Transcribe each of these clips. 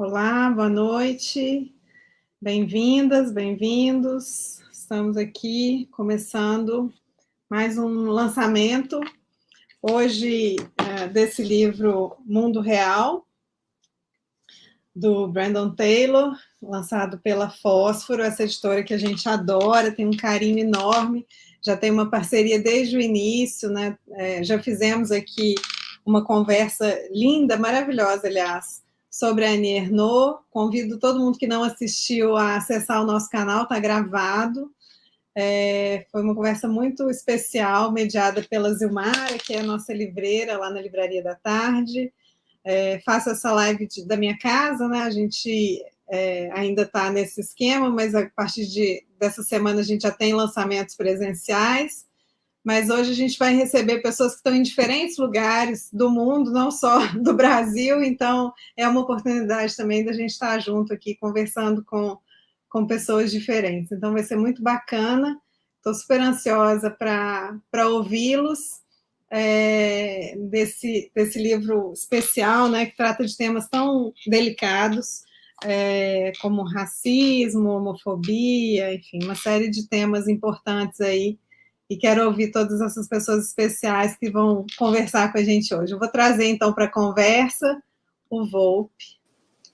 Olá, boa noite, bem-vindas, bem-vindos. Estamos aqui começando mais um lançamento, hoje desse livro Mundo Real, do Brandon Taylor, lançado pela Fósforo, essa editora que a gente adora, tem um carinho enorme, já tem uma parceria desde o início, né? Já fizemos aqui uma conversa linda, maravilhosa, aliás, sobre a Annie Ernaux. Convido todo mundo que não assistiu a acessar o nosso canal, está gravado. Foi uma conversa muito especial, mediada pela Zilmara, que é a nossa livreira lá na Livraria da Tarde. Faço essa live da minha casa, né? A gente ainda está nesse esquema, mas a partir dessa semana a gente já tem lançamentos presenciais. Mas hoje a gente vai receber pessoas que estão em diferentes lugares do mundo, não só do Brasil, então é uma oportunidade também da gente estar junto aqui, conversando com pessoas diferentes. Então vai ser muito bacana, estou super ansiosa para ouvi-los, desse livro especial, né, que trata de temas tão delicados, como racismo, homofobia, enfim, uma série de temas importantes aí. E quero ouvir todas essas pessoas especiais que vão conversar com a gente hoje. Eu vou trazer, então, para a conversa o Volpe.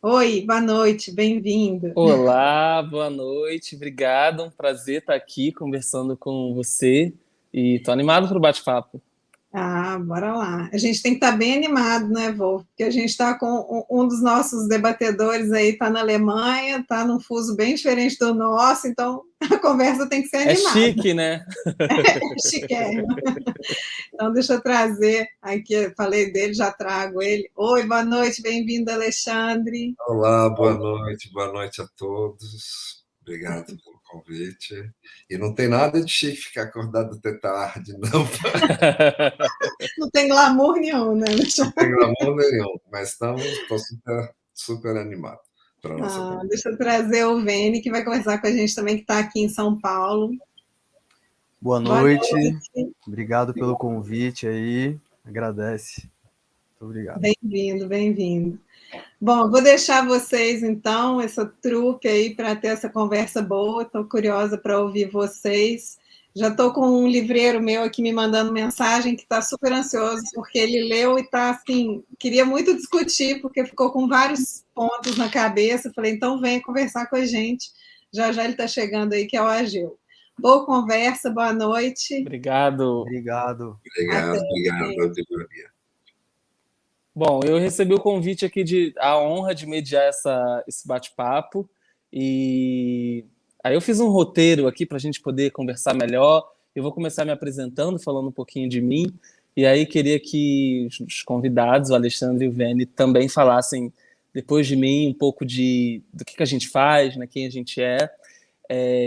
Oi, boa noite, bem-vindo. Olá, boa noite, obrigado. Um prazer estar aqui conversando com você e estou animado para o bate-papo. Bora lá. A gente tem que estar bem animado, né, Volpe? Porque a gente está com um dos nossos debatedores aí, está na Alemanha, está num fuso bem diferente do nosso, então a conversa tem que ser animada. É chique, né? Chiquérrimo. Então, deixa eu trazer aqui, falei dele, já trago ele. Oi, boa noite, bem-vindo, Alexandre. Olá, boa noite a todos. Obrigado pelo convite. E não tem nada de chique ficar acordado até tarde, não. Não tem glamour nenhum, né, Alexandre? Não tem glamour nenhum, mas estou super animado para a nossa conversa. Deixa eu trazer o Vene, que vai conversar com a gente também, que está aqui em São Paulo. Boa noite. Obrigado pelo convite aí. Agradece. Muito obrigado. Bem-vindo, bem-vindo. Bom, vou deixar vocês, então, essa truque aí para ter essa conversa boa. Estou curiosa para ouvir vocês. Já estou com um livreiro meu aqui me mandando mensagem que está super ansioso, porque ele leu e está assim, queria muito discutir, porque ficou com vários pontos na cabeça. Falei, então vem conversar com a gente. Já já ele está chegando aí, que é o Ageu. Boa conversa, boa noite. Obrigado. Obrigado, livraria. Bom, eu recebi o convite aqui, a honra de mediar esse bate-papo, e aí eu fiz um roteiro aqui para a gente poder conversar melhor. Eu vou começar me apresentando, falando um pouquinho de mim, e aí queria que os convidados, o Alexandre e o Vene, também falassem, depois de mim, um pouco do que a gente faz, né, quem a gente é.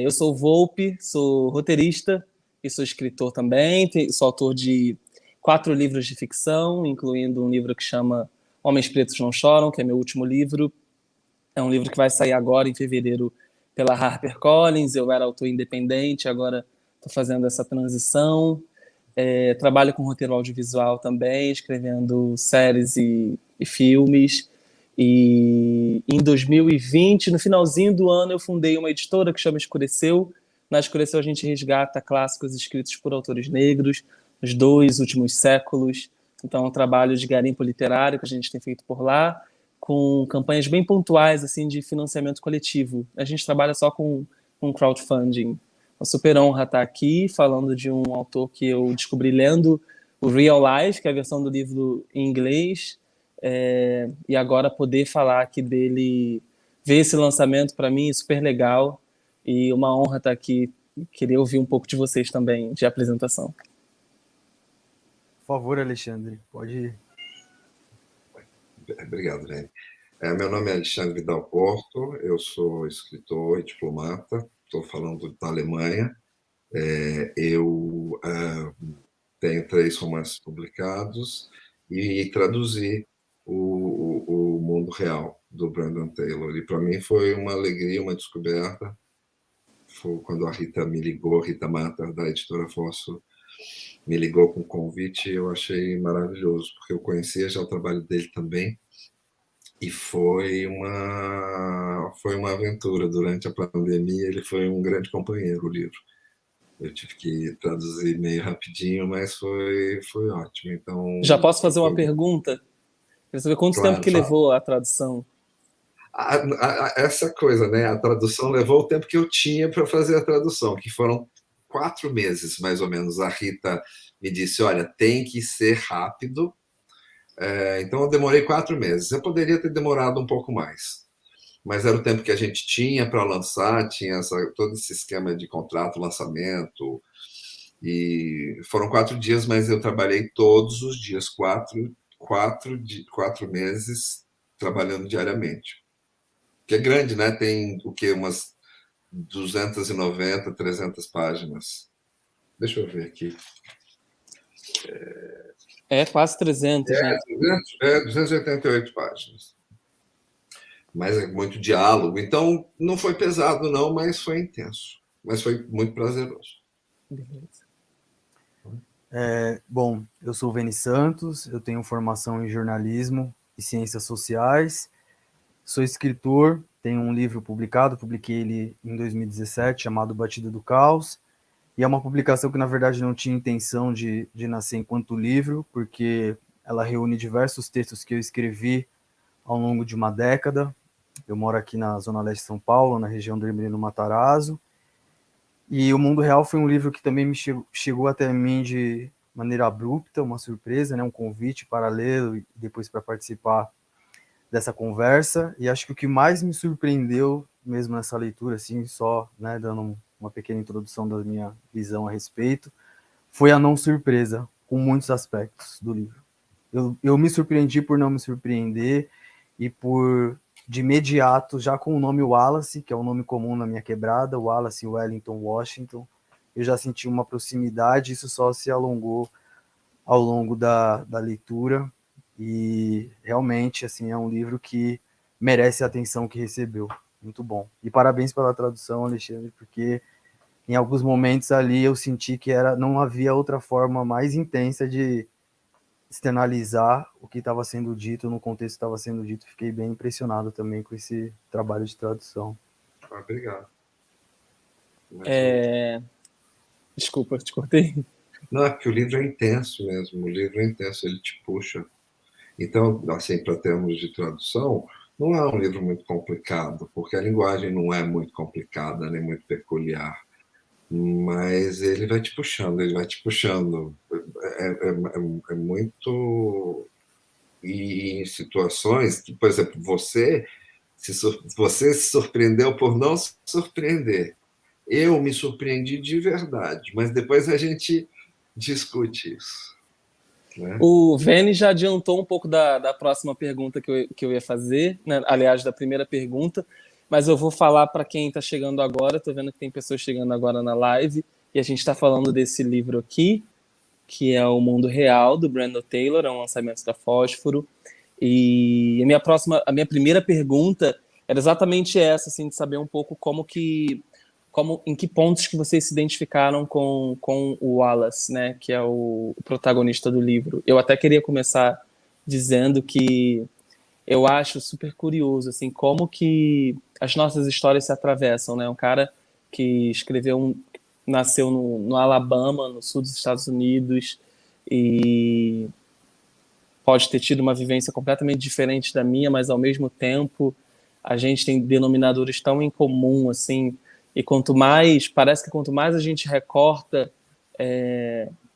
Eu sou o Volpe, sou roteirista e sou escritor também, sou autor de 4 livros de ficção, incluindo um livro que chama Homens Pretos Não Choram, que é meu último livro. É um livro que vai sair agora, em fevereiro, pela HarperCollins. Eu era autor independente, agora estou fazendo essa transição. Trabalho com roteiro audiovisual também, escrevendo séries e filmes. E em 2020, no finalzinho do ano, eu fundei uma editora que chama Escureceu. Na Escureceu a gente resgata clássicos escritos por autores negros, nos 2 últimos séculos. Então, é um trabalho de garimpo literário que a gente tem feito por lá, com campanhas bem pontuais assim, de financiamento coletivo. A gente trabalha só com crowdfunding. Uma super honra estar aqui falando de um autor que eu descobri lendo o Real Life, que é a versão do livro em inglês, e agora poder falar aqui dele, ver esse lançamento, para mim é super legal, e uma honra estar aqui. Queria ouvir um pouco de vocês também, de apresentação. Por favor, Alexandre, pode ir. Obrigado, Vene. Meu nome é Alexandre Vidal Porto, eu sou escritor e diplomata, estou falando da Alemanha. Eu tenho 3 romances publicados e traduzi o Mundo Real, do Brandon Taylor. E para mim foi uma alegria, uma descoberta. Foi quando a Rita me ligou, Rita Mata, da editora Fósforo, me ligou com o convite, e eu achei maravilhoso, porque eu conhecia já o trabalho dele também, E foi uma aventura. Durante a pandemia, ele foi um grande companheiro, o livro. Eu tive que traduzir meio rapidinho, mas foi ótimo. Então, Já posso fazer uma pergunta? Queria saber quanto tempo claro, que levou a tradução. essa coisa, né? A tradução levou o tempo que eu tinha para fazer a tradução, que foram 4 meses, mais ou menos. A Rita me disse, olha, tem que ser rápido. Então, eu demorei 4 meses. Eu poderia ter demorado um pouco mais, mas era o tempo que a gente tinha para lançar, tinha todo esse esquema de contrato, lançamento, e foram 4 dias, mas eu trabalhei todos os dias, 4 meses, trabalhando diariamente. Que é grande, né? Tem o quê? Umas 290, 300 páginas. Deixa eu ver aqui. Quase 300, né? 288 páginas. Mas é muito diálogo. Então, não foi pesado, não, mas foi intenso. Mas foi muito prazeroso. Bom, eu sou o Veni Santos, eu tenho formação em jornalismo e ciências sociais, sou escritor, tenho um livro publicado, publiquei ele em 2017, chamado Batida do Caos, e é uma publicação que, na verdade, não tinha intenção de nascer enquanto livro, porque ela reúne diversos textos que eu escrevi ao longo de uma década. Eu moro aqui na Zona Leste de São Paulo, na região do Hermelino Matarazzo, e O Mundo Real foi um livro que também chegou até mim de maneira abrupta, uma surpresa, né, um convite para lê-lo e depois para participar dessa conversa. E acho que o que mais me surpreendeu, mesmo nessa leitura, assim, só, né, dando uma pequena introdução da minha visão a respeito, foi a não surpresa, com muitos aspectos do livro. Eu me surpreendi por não me surpreender e por, de imediato, já com o nome Wallace, que é um nome comum na minha quebrada, Wallace Wellington Washington, eu já senti uma proximidade, isso só se alongou ao longo da leitura, e realmente, assim, é um livro que merece a atenção que recebeu. Muito bom. E parabéns pela tradução, Alexandre, porque em alguns momentos ali eu senti que não havia outra forma mais intensa de externalizar o que estava sendo dito, no contexto que estava sendo dito. Fiquei bem impressionado também com esse trabalho de tradução. Obrigado. Desculpa, te cortei. Não, é porque o livro é intenso mesmo, o livro é intenso, ele te puxa. Então, assim, para termos de tradução, não é um livro muito complicado, porque a linguagem não é muito complicada, nem muito peculiar, mas ele vai te puxando, ele vai te puxando. É muito... E em situações que, por exemplo, você se surpreendeu por não se surpreender. Eu me surpreendi de verdade, mas depois a gente discute isso. Né? O Veni já adiantou um pouco da próxima pergunta que eu ia fazer, né? Aliás, da primeira pergunta, mas eu vou falar para quem está chegando agora. Estou vendo que tem pessoas chegando agora na live, e a gente está falando desse livro aqui, que é O Mundo Real, do Brandon Taylor, é um lançamento da Fósforo. E a minha primeira pergunta era exatamente essa, assim, de saber um pouco em que pontos que vocês se identificaram com o Wallace, né, que é o protagonista do livro. Eu até queria começar dizendo que eu acho super curioso, assim, como que as nossas histórias se atravessam, né? Um cara que nasceu no Alabama, no sul dos Estados Unidos, e pode ter tido uma vivência completamente diferente da minha, mas ao mesmo tempo a gente tem denominadores tão em comum, assim, e parece que quanto mais a gente recorta,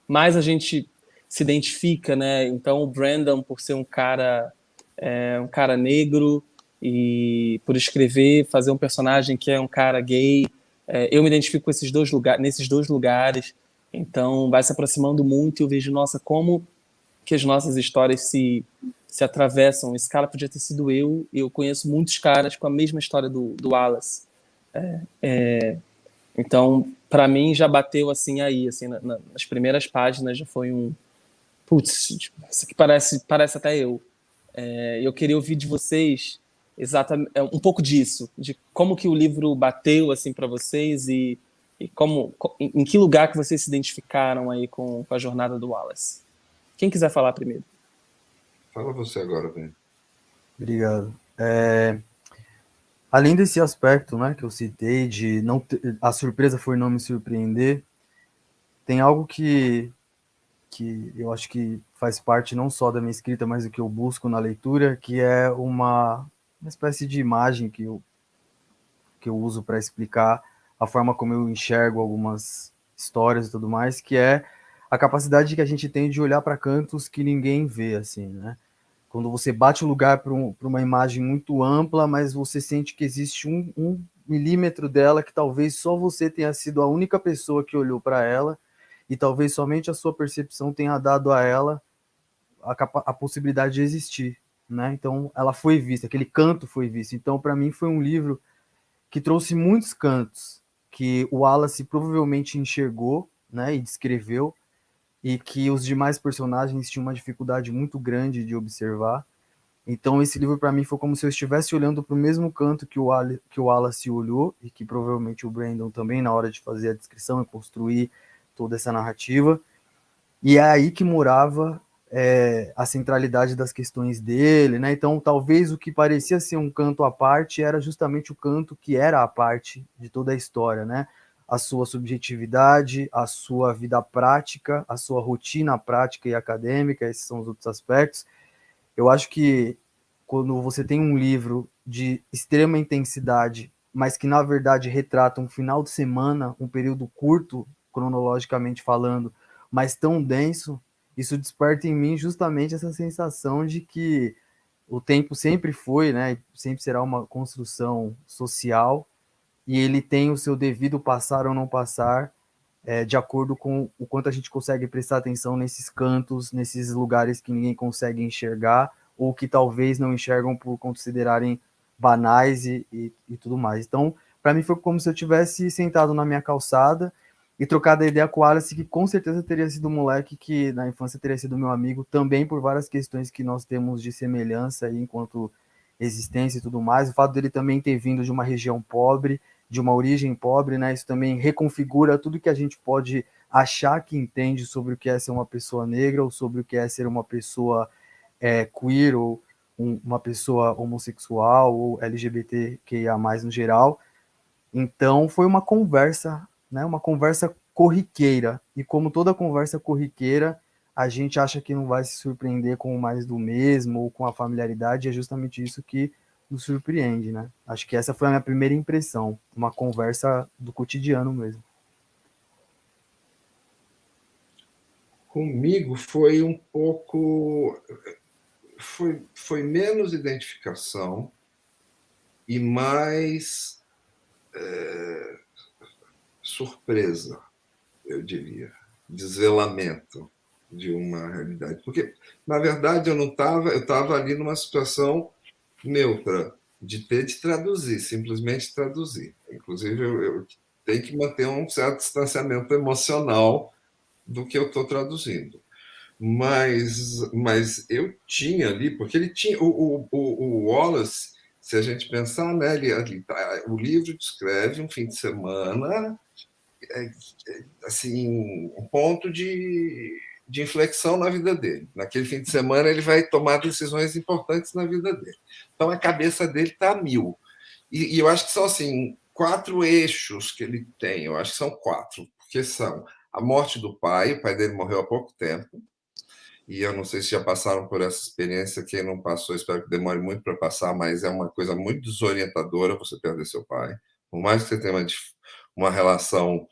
mais a gente se identifica, né? Então o Brandon, por ser um cara negro, e por fazer um personagem que é um cara gay, eu me identifico com nesses dois lugares, então vai se aproximando muito e eu vejo, nossa, como que as nossas histórias se atravessam. Esse cara podia ter sido eu, e eu conheço muitos caras com a mesma história do Wallace. Então, para mim, já bateu assim aí, assim, nas primeiras páginas já foi um... Putz, isso aqui parece até eu. Eu queria ouvir de vocês exatamente um pouco disso, de como que o livro bateu assim para vocês e em que lugar que vocês se identificaram aí com a jornada do Wallace. Quem quiser falar primeiro? Fala você agora, Ben. Obrigado. Além desse aspecto, né, que eu citei, de não ter, a surpresa foi não me surpreender, tem algo que eu acho que faz parte não só da minha escrita, mas do que eu busco na leitura, que é uma espécie de imagem que eu uso para explicar a forma como eu enxergo algumas histórias e tudo mais, que é a capacidade que a gente tem de olhar para cantos que ninguém vê, assim, né? Quando você bate o lugar para uma imagem muito ampla, mas você sente que existe um milímetro dela que talvez só você tenha sido a única pessoa que olhou para ela, e talvez somente a sua percepção tenha dado a ela a possibilidade de existir, né? Então, ela foi vista, aquele canto foi visto. Então, para mim, foi um livro que trouxe muitos cantos que o Wallace provavelmente enxergou, né, e descreveu, e que os demais personagens tinham uma dificuldade muito grande de observar. Então, esse livro, para mim, foi como se eu estivesse olhando para o mesmo canto que que o Wallace olhou, e que provavelmente o Brandon também, na hora de fazer a descrição e construir toda essa narrativa. E é aí que morava a centralidade das questões dele, né? Então, talvez o que parecia ser um canto à parte era justamente o canto que era a parte de toda a história, né? A sua subjetividade, a sua vida prática, a sua rotina prática e acadêmica, esses são os outros aspectos. Eu acho que quando você tem um livro de extrema intensidade, mas que na verdade retrata um final de semana, um período curto, cronologicamente falando, mas tão denso, isso desperta em mim justamente essa sensação de que o tempo sempre foi, né, sempre será uma construção social, e ele tem o seu devido passar ou não passar, de acordo com o quanto a gente consegue prestar atenção nesses cantos, nesses lugares que ninguém consegue enxergar, ou que talvez não enxergam por considerarem banais e tudo mais. Então, para mim foi como se eu tivesse sentado na minha calçada e trocado a ideia com o Alice, que com certeza teria sido um moleque que na infância teria sido meu amigo, também por várias questões que nós temos de semelhança aí, enquanto existência e tudo mais. O fato dele também ter vindo de uma região pobre, de uma origem pobre, né? Isso também reconfigura tudo que a gente pode achar que entende sobre o que é ser uma pessoa negra, ou sobre o que é ser uma pessoa queer, ou uma pessoa homossexual, ou LGBTQIA+, no geral. Então, foi uma conversa, né? Uma conversa corriqueira. E como toda conversa corriqueira, a gente acha que não vai se surpreender com o mais do mesmo, ou com a familiaridade, é justamente isso que nos surpreende, né? Acho que essa foi a minha primeira impressão, uma conversa do cotidiano mesmo. Comigo foi um pouco. Foi menos identificação e mais surpresa, eu diria, desvelamento de uma realidade. Porque, na verdade, eu estava ali numa situação neutra, de ter de traduzir, simplesmente traduzir. Inclusive, eu tenho que manter um certo distanciamento emocional do que eu estou traduzindo. Mas eu tinha ali, porque ele tinha. O Wallace, se a gente pensar, né, o livro descreve um fim de semana, assim, um ponto de inflexão na vida dele. Naquele fim de semana, ele vai tomar decisões importantes na vida dele. Então, a cabeça dele está a mil. E eu acho que são, assim, 4 eixos que ele tem. Eu acho que são 4, porque são a morte do pai, o pai dele morreu há pouco tempo, e eu não sei se já passaram por essa experiência. Quem não passou, espero que demore muito para passar, mas é uma coisa muito desorientadora você perder seu pai. Por mais que você tenha uma relação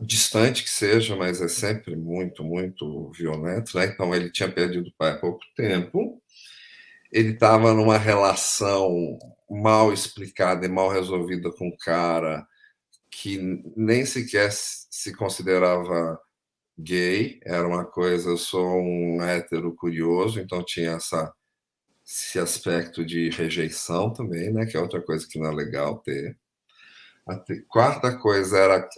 distante que seja, mas é sempre muito, muito violento, né? Então, ele tinha perdido o pai há pouco tempo, ele estava numa relação mal explicada e mal resolvida com um cara que nem sequer se considerava gay, era uma coisa, eu sou um hétero curioso, então tinha esse aspecto de rejeição também, né, que é outra coisa que não é legal ter. A quarta coisa era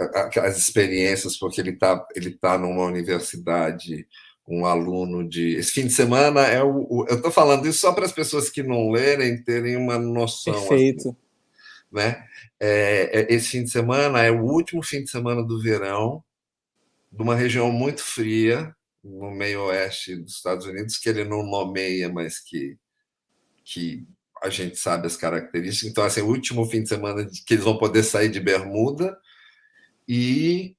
as experiências, porque ele tá numa universidade, um aluno de... Esse fim de semana eu estou falando isso só para as pessoas que não lerem terem uma noção, assim, Perfeito. né? Esse fim de semana é o último fim de semana do verão, de uma região muito fria, no meio oeste dos Estados Unidos, que ele não nomeia, mas que que a gente sabe as características. Então, assim, o último fim de semana que eles vão poder sair de bermuda e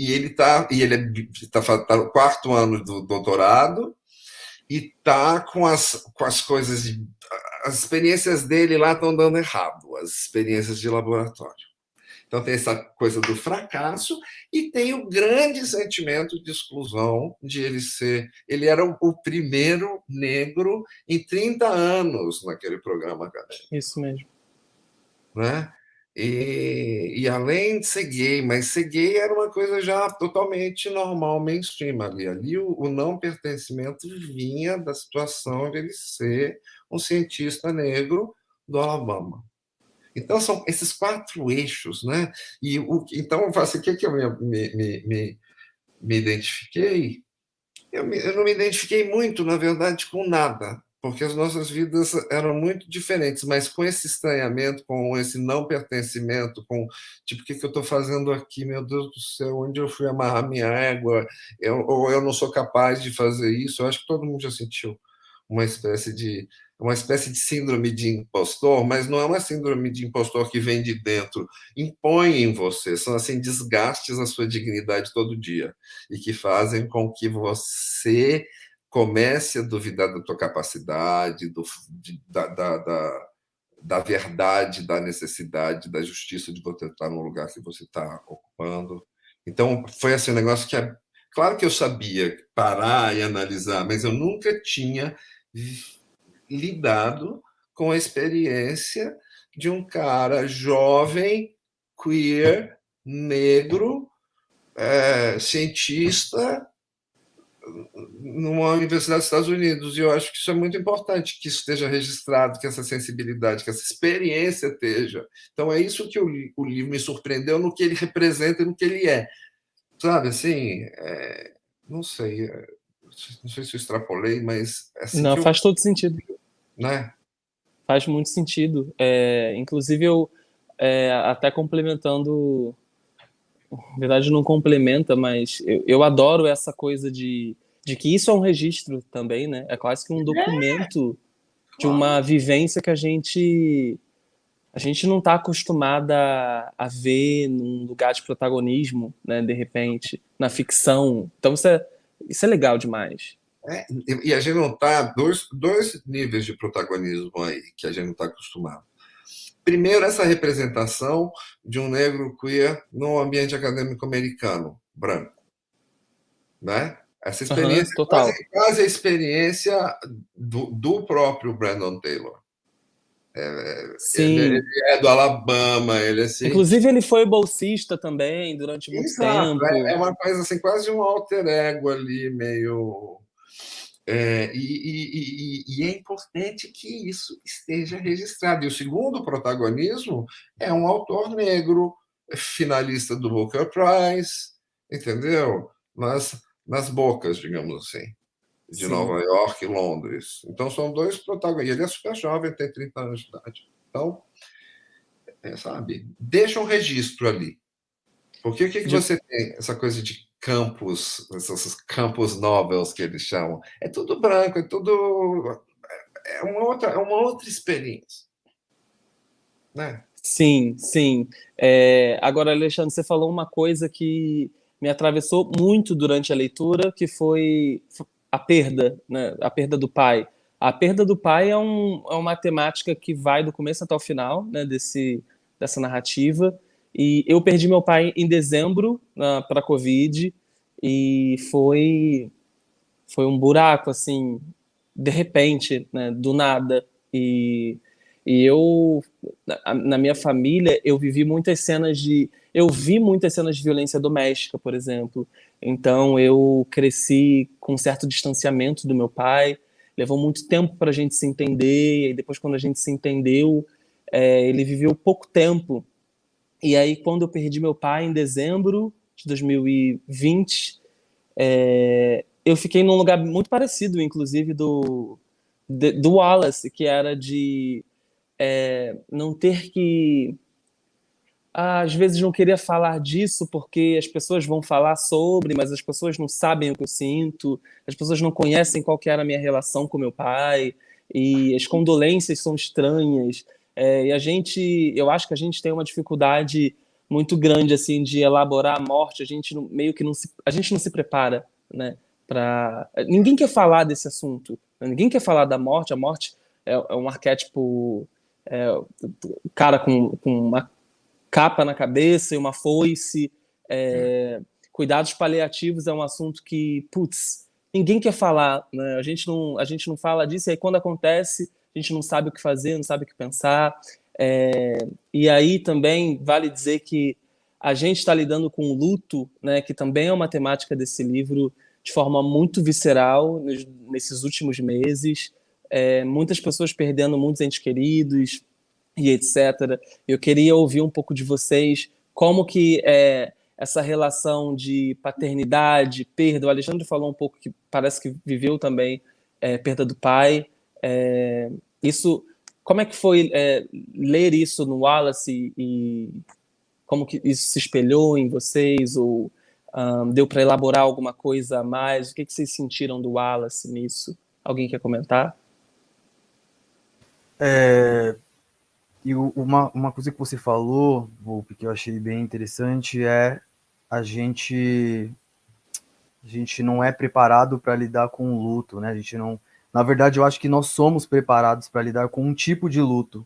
ele tá no quarto ano do doutorado e tá com as coisas as experiências dele lá estão dando errado, as experiências de laboratório. Então tem essa coisa do fracasso e tem o grande sentimento de exclusão de ele era o primeiro negro em 30 anos naquele programa acadêmico. Isso mesmo. Né? E além de ser gay, mas ser gay era uma coisa já totalmente normal, mainstream ali. Ali o não pertencimento vinha da situação de ele ser um cientista negro do Alabama. Então, são esses 4 eixos, né? Então, eu faço, o que eu me identifiquei? Eu não me identifiquei muito, na verdade, com nada, porque as nossas vidas eram muito diferentes, mas com esse estranhamento, com esse não pertencimento, com, tipo, o que eu estou fazendo aqui? Meu Deus do céu, onde eu fui amarrar minha égua? Ou eu não sou capaz de fazer isso? Eu acho que todo mundo já sentiu uma espécie de síndrome de impostor, mas não é uma síndrome de impostor que vem de dentro, impõe em você, são assim desgastes na sua dignidade todo dia e que fazem com que você comece a duvidar da tua capacidade, da verdade, da necessidade, da justiça de você estar no lugar que você está ocupando. Então, foi assim um negócio que claro que eu sabia parar e analisar, mas eu nunca tinha lidado com a experiência de um cara jovem, queer, negro, cientista numa universidade dos Estados Unidos. E eu acho que isso é muito importante, que isso esteja registrado, que essa sensibilidade, que essa experiência esteja. Então é isso que o livro me surpreendeu no que ele representa e no que ele é. Sabe, assim, não sei, não sei se eu extrapolei, mas assim não, faz todo sentido. Né? Faz muito sentido. Inclusive, até complementando, na verdade não complementa, mas eu adoro essa coisa de que isso é um registro também, né? É quase que um documento de uma vivência que a gente não está acostumada a ver num lugar de protagonismo, né? De repente, na ficção. Então isso é legal demais. E a gente não está dois níveis de protagonismo aí que a gente não está acostumado. Primeiro, essa representação de um negro queer no ambiente acadêmico americano, branco. Né? Essa experiência quase a experiência do próprio Brandon Taylor. Ele é do Alabama, ele é assim. Inclusive, ele foi bolsista também durante muito tempo. É uma coisa assim, quase um alter ego ali, meio. E é importante que isso esteja registrado. E o segundo protagonismo é um autor negro, finalista do Booker Prize, entendeu? Nas bocas, digamos assim, de Nova York e Londres. Então, são 2 protagonistas. Ele é super jovem, tem 30 anos de idade. Então, sabe, deixa um registro ali. Porque o que você tem? Essa coisa de campus, esses campus novels que eles chamam. É tudo branco, é tudo. É uma outra experiência. Né? Sim, sim. Agora, Alexandre, você falou uma coisa que me atravessou muito durante a leitura, que foi a perda, né? A perda do pai. A perda do pai é uma temática que vai do começo até o final, né, dessa narrativa. E eu perdi meu pai em dezembro para a Covid e foi um buraco, assim, de repente, né, do nada. E eu, na minha família, eu vi muitas cenas de violência doméstica, por exemplo. Então eu cresci com um certo distanciamento do meu pai. Levou muito tempo para a gente se entender. E depois, quando a gente se entendeu, ele viveu pouco tempo. E aí, quando eu perdi meu pai em dezembro de 2020, eu fiquei num lugar muito parecido, inclusive, do Wallace, que era de não ter que às vezes não queria falar disso porque as pessoas vão falar sobre, mas as pessoas não sabem o que eu sinto, as pessoas não conhecem qual que era a minha relação com meu pai, e as condolências são estranhas. E eu acho que a gente tem uma dificuldade muito grande assim de elaborar a morte. A gente meio que a gente não se prepara, né? Ninguém quer falar desse assunto, né? Ninguém quer falar da morte. A morte é um arquétipo, cara com uma capa na cabeça e uma foice. Cuidados paliativos é um assunto que, putz, ninguém quer falar, né? A gente não fala disso, e aí quando acontece, a gente não sabe o que fazer, não sabe o que pensar. E aí também vale dizer que a gente está lidando com o luto, né, que também é uma temática desse livro, de forma muito visceral nesses últimos meses. Muitas pessoas perdendo muitos entes queridos, e etc. Eu queria ouvir um pouco de vocês, como que essa relação de paternidade, perda. O Alexandre falou um pouco que parece que viveu também perda do pai. Isso, como é que foi ler isso no Wallace e como que isso se espelhou em vocês, ou deu para elaborar alguma coisa a mais? O que vocês sentiram do Wallace nisso? Alguém quer comentar? E uma coisa que você falou, Volpe, que eu achei bem interessante, é a gente não é preparado para lidar com o luto, né? A gente não, na verdade, eu acho que nós somos preparados para lidar com um tipo de luto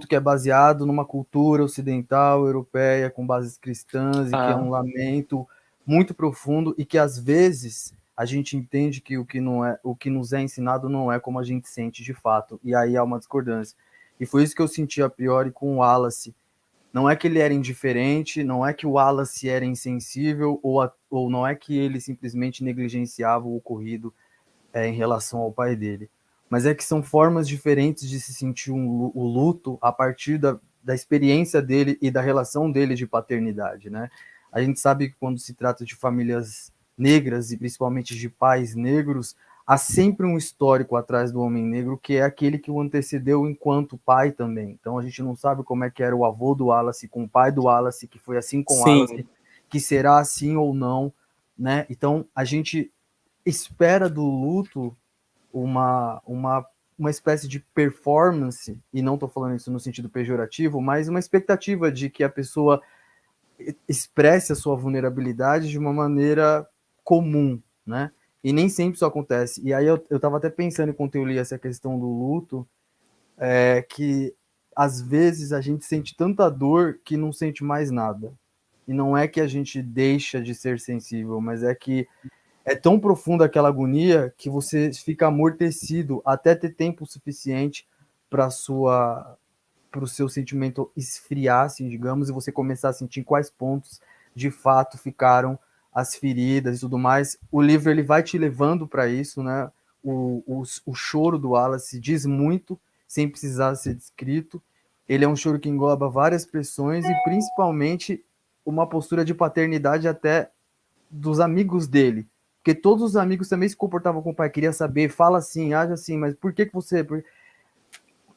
que é baseado numa cultura ocidental, europeia, com bases cristãs, e que é um lamento muito profundo, e que às vezes a gente entende que o que nos é ensinado não é como a gente sente de fato, e aí há uma discordância. E foi isso que eu senti a priori com o Wallace. Não é que ele era indiferente, não é que o Wallace era insensível, ou não é que ele simplesmente negligenciava o ocorrido em relação ao pai dele. Mas é que são formas diferentes de se sentir o luto a partir da experiência dele e da relação dele de paternidade, né? A gente sabe que quando se trata de famílias negras, e principalmente de pais negros, há sempre um histórico atrás do homem negro, que é aquele que o antecedeu enquanto pai também. Então a gente não sabe como é que era o avô do Wallace com o pai do Wallace, que foi assim com o Wallace, que será assim ou não, né? Então a gente espera do luto uma espécie de performance, e não estou falando isso no sentido pejorativo, mas uma expectativa de que a pessoa expresse a sua vulnerabilidade de uma maneira comum, né? E nem sempre isso acontece. E aí eu estava até pensando, enquanto eu li essa questão do luto, que às vezes a gente sente tanta dor que não sente mais nada. E não é que a gente deixa de ser sensível, mas é que é tão profunda aquela agonia que você fica amortecido até ter tempo suficiente para o seu sentimento esfriar, assim, digamos, e você começar a sentir quais pontos de fato ficaram as feridas e tudo mais. O livro ele vai te levando para isso, né? O choro do Wallace diz muito sem precisar ser descrito. Ele é um choro que engloba várias pressões e principalmente uma postura de paternidade até dos amigos dele, porque todos os amigos também se comportavam com o pai, queria saber, fala assim, age assim, mas por que você...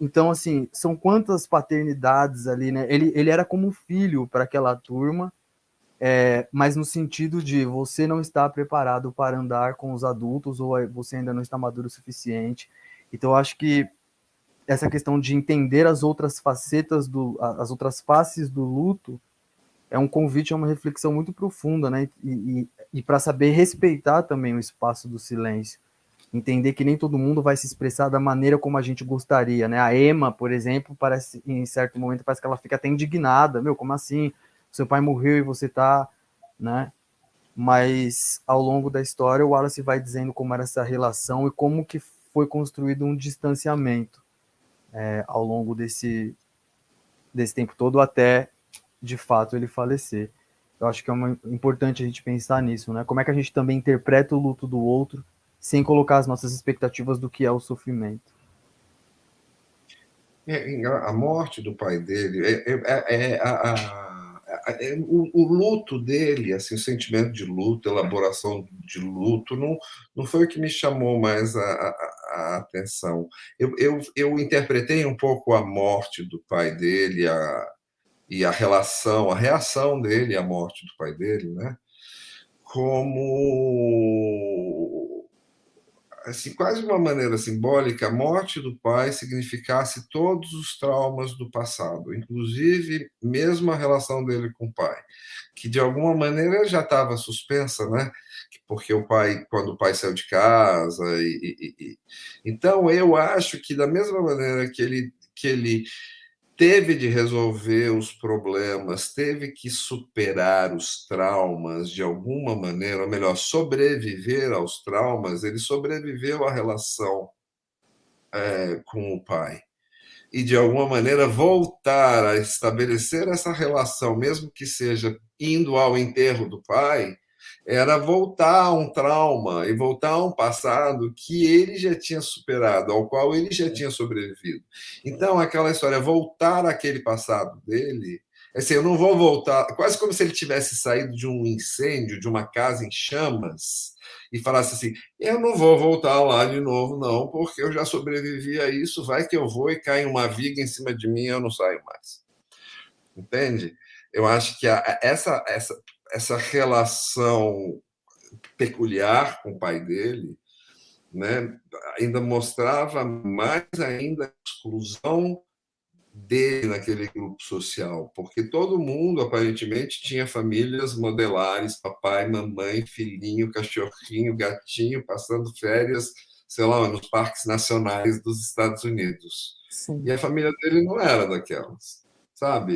Então, assim, são quantas paternidades ali, né? Ele era como um filho para aquela turma, mas no sentido de você não está preparado para andar com os adultos, ou você ainda não está maduro o suficiente. Então, eu acho que essa questão de entender as outras facetas, as outras faces do luto, é um convite a uma reflexão muito profunda, né? E para saber respeitar também o espaço do silêncio. Entender que nem todo mundo vai se expressar da maneira como a gente gostaria, né? A Emma, por exemplo, parece, em certo momento, parece que ela fica até indignada. Meu, como assim? Seu pai morreu e você tá, né? Mas, ao longo da história, o Wallace vai dizendo como era essa relação e como que foi construído um distanciamento ao longo desse tempo todo, até, de fato, ele falecer. Eu acho que é importante a gente pensar nisso, né? Como é que a gente também interpreta o luto do outro sem colocar as nossas expectativas do que é o sofrimento. A morte do pai dele, o luto dele, assim, o sentimento de luto, a elaboração de luto, não foi o que me chamou mais a atenção. Eu interpretei um pouco a morte do pai dele e a reação dele à morte do pai dele, né? Como assim, quase de uma maneira simbólica, a morte do pai significasse todos os traumas do passado, inclusive mesmo a relação dele com o pai, que de alguma maneira já estava suspensa, né? Porque o pai, quando o pai saiu de casa, então eu acho que da mesma maneira que ele teve de resolver os problemas, teve que superar os traumas de alguma maneira, ou melhor, sobreviver aos traumas, ele sobreviveu à relação com o pai. E, de alguma maneira, voltar a estabelecer essa relação, mesmo que seja indo ao enterro do pai, era voltar a um trauma e voltar a um passado que ele já tinha superado, ao qual ele já tinha sobrevivido. Então, aquela história, voltar àquele passado dele, assim, eu não vou voltar, quase como se ele tivesse saído de um incêndio, de uma casa em chamas, e falasse assim, eu não vou voltar lá de novo, não, porque eu já sobrevivi a isso, vai que eu vou e cai uma viga em cima de mim e eu não saio mais. Entende? Eu acho que essa relação peculiar com o pai dele, né, ainda mostrava mais ainda a exclusão dele naquele grupo social, porque todo mundo aparentemente tinha famílias modelares, papai, mamãe, filhinho, cachorrinho, gatinho, passando férias, sei lá, nos parques nacionais dos Estados Unidos. Sim. E a família dele não era daquelas, sabe?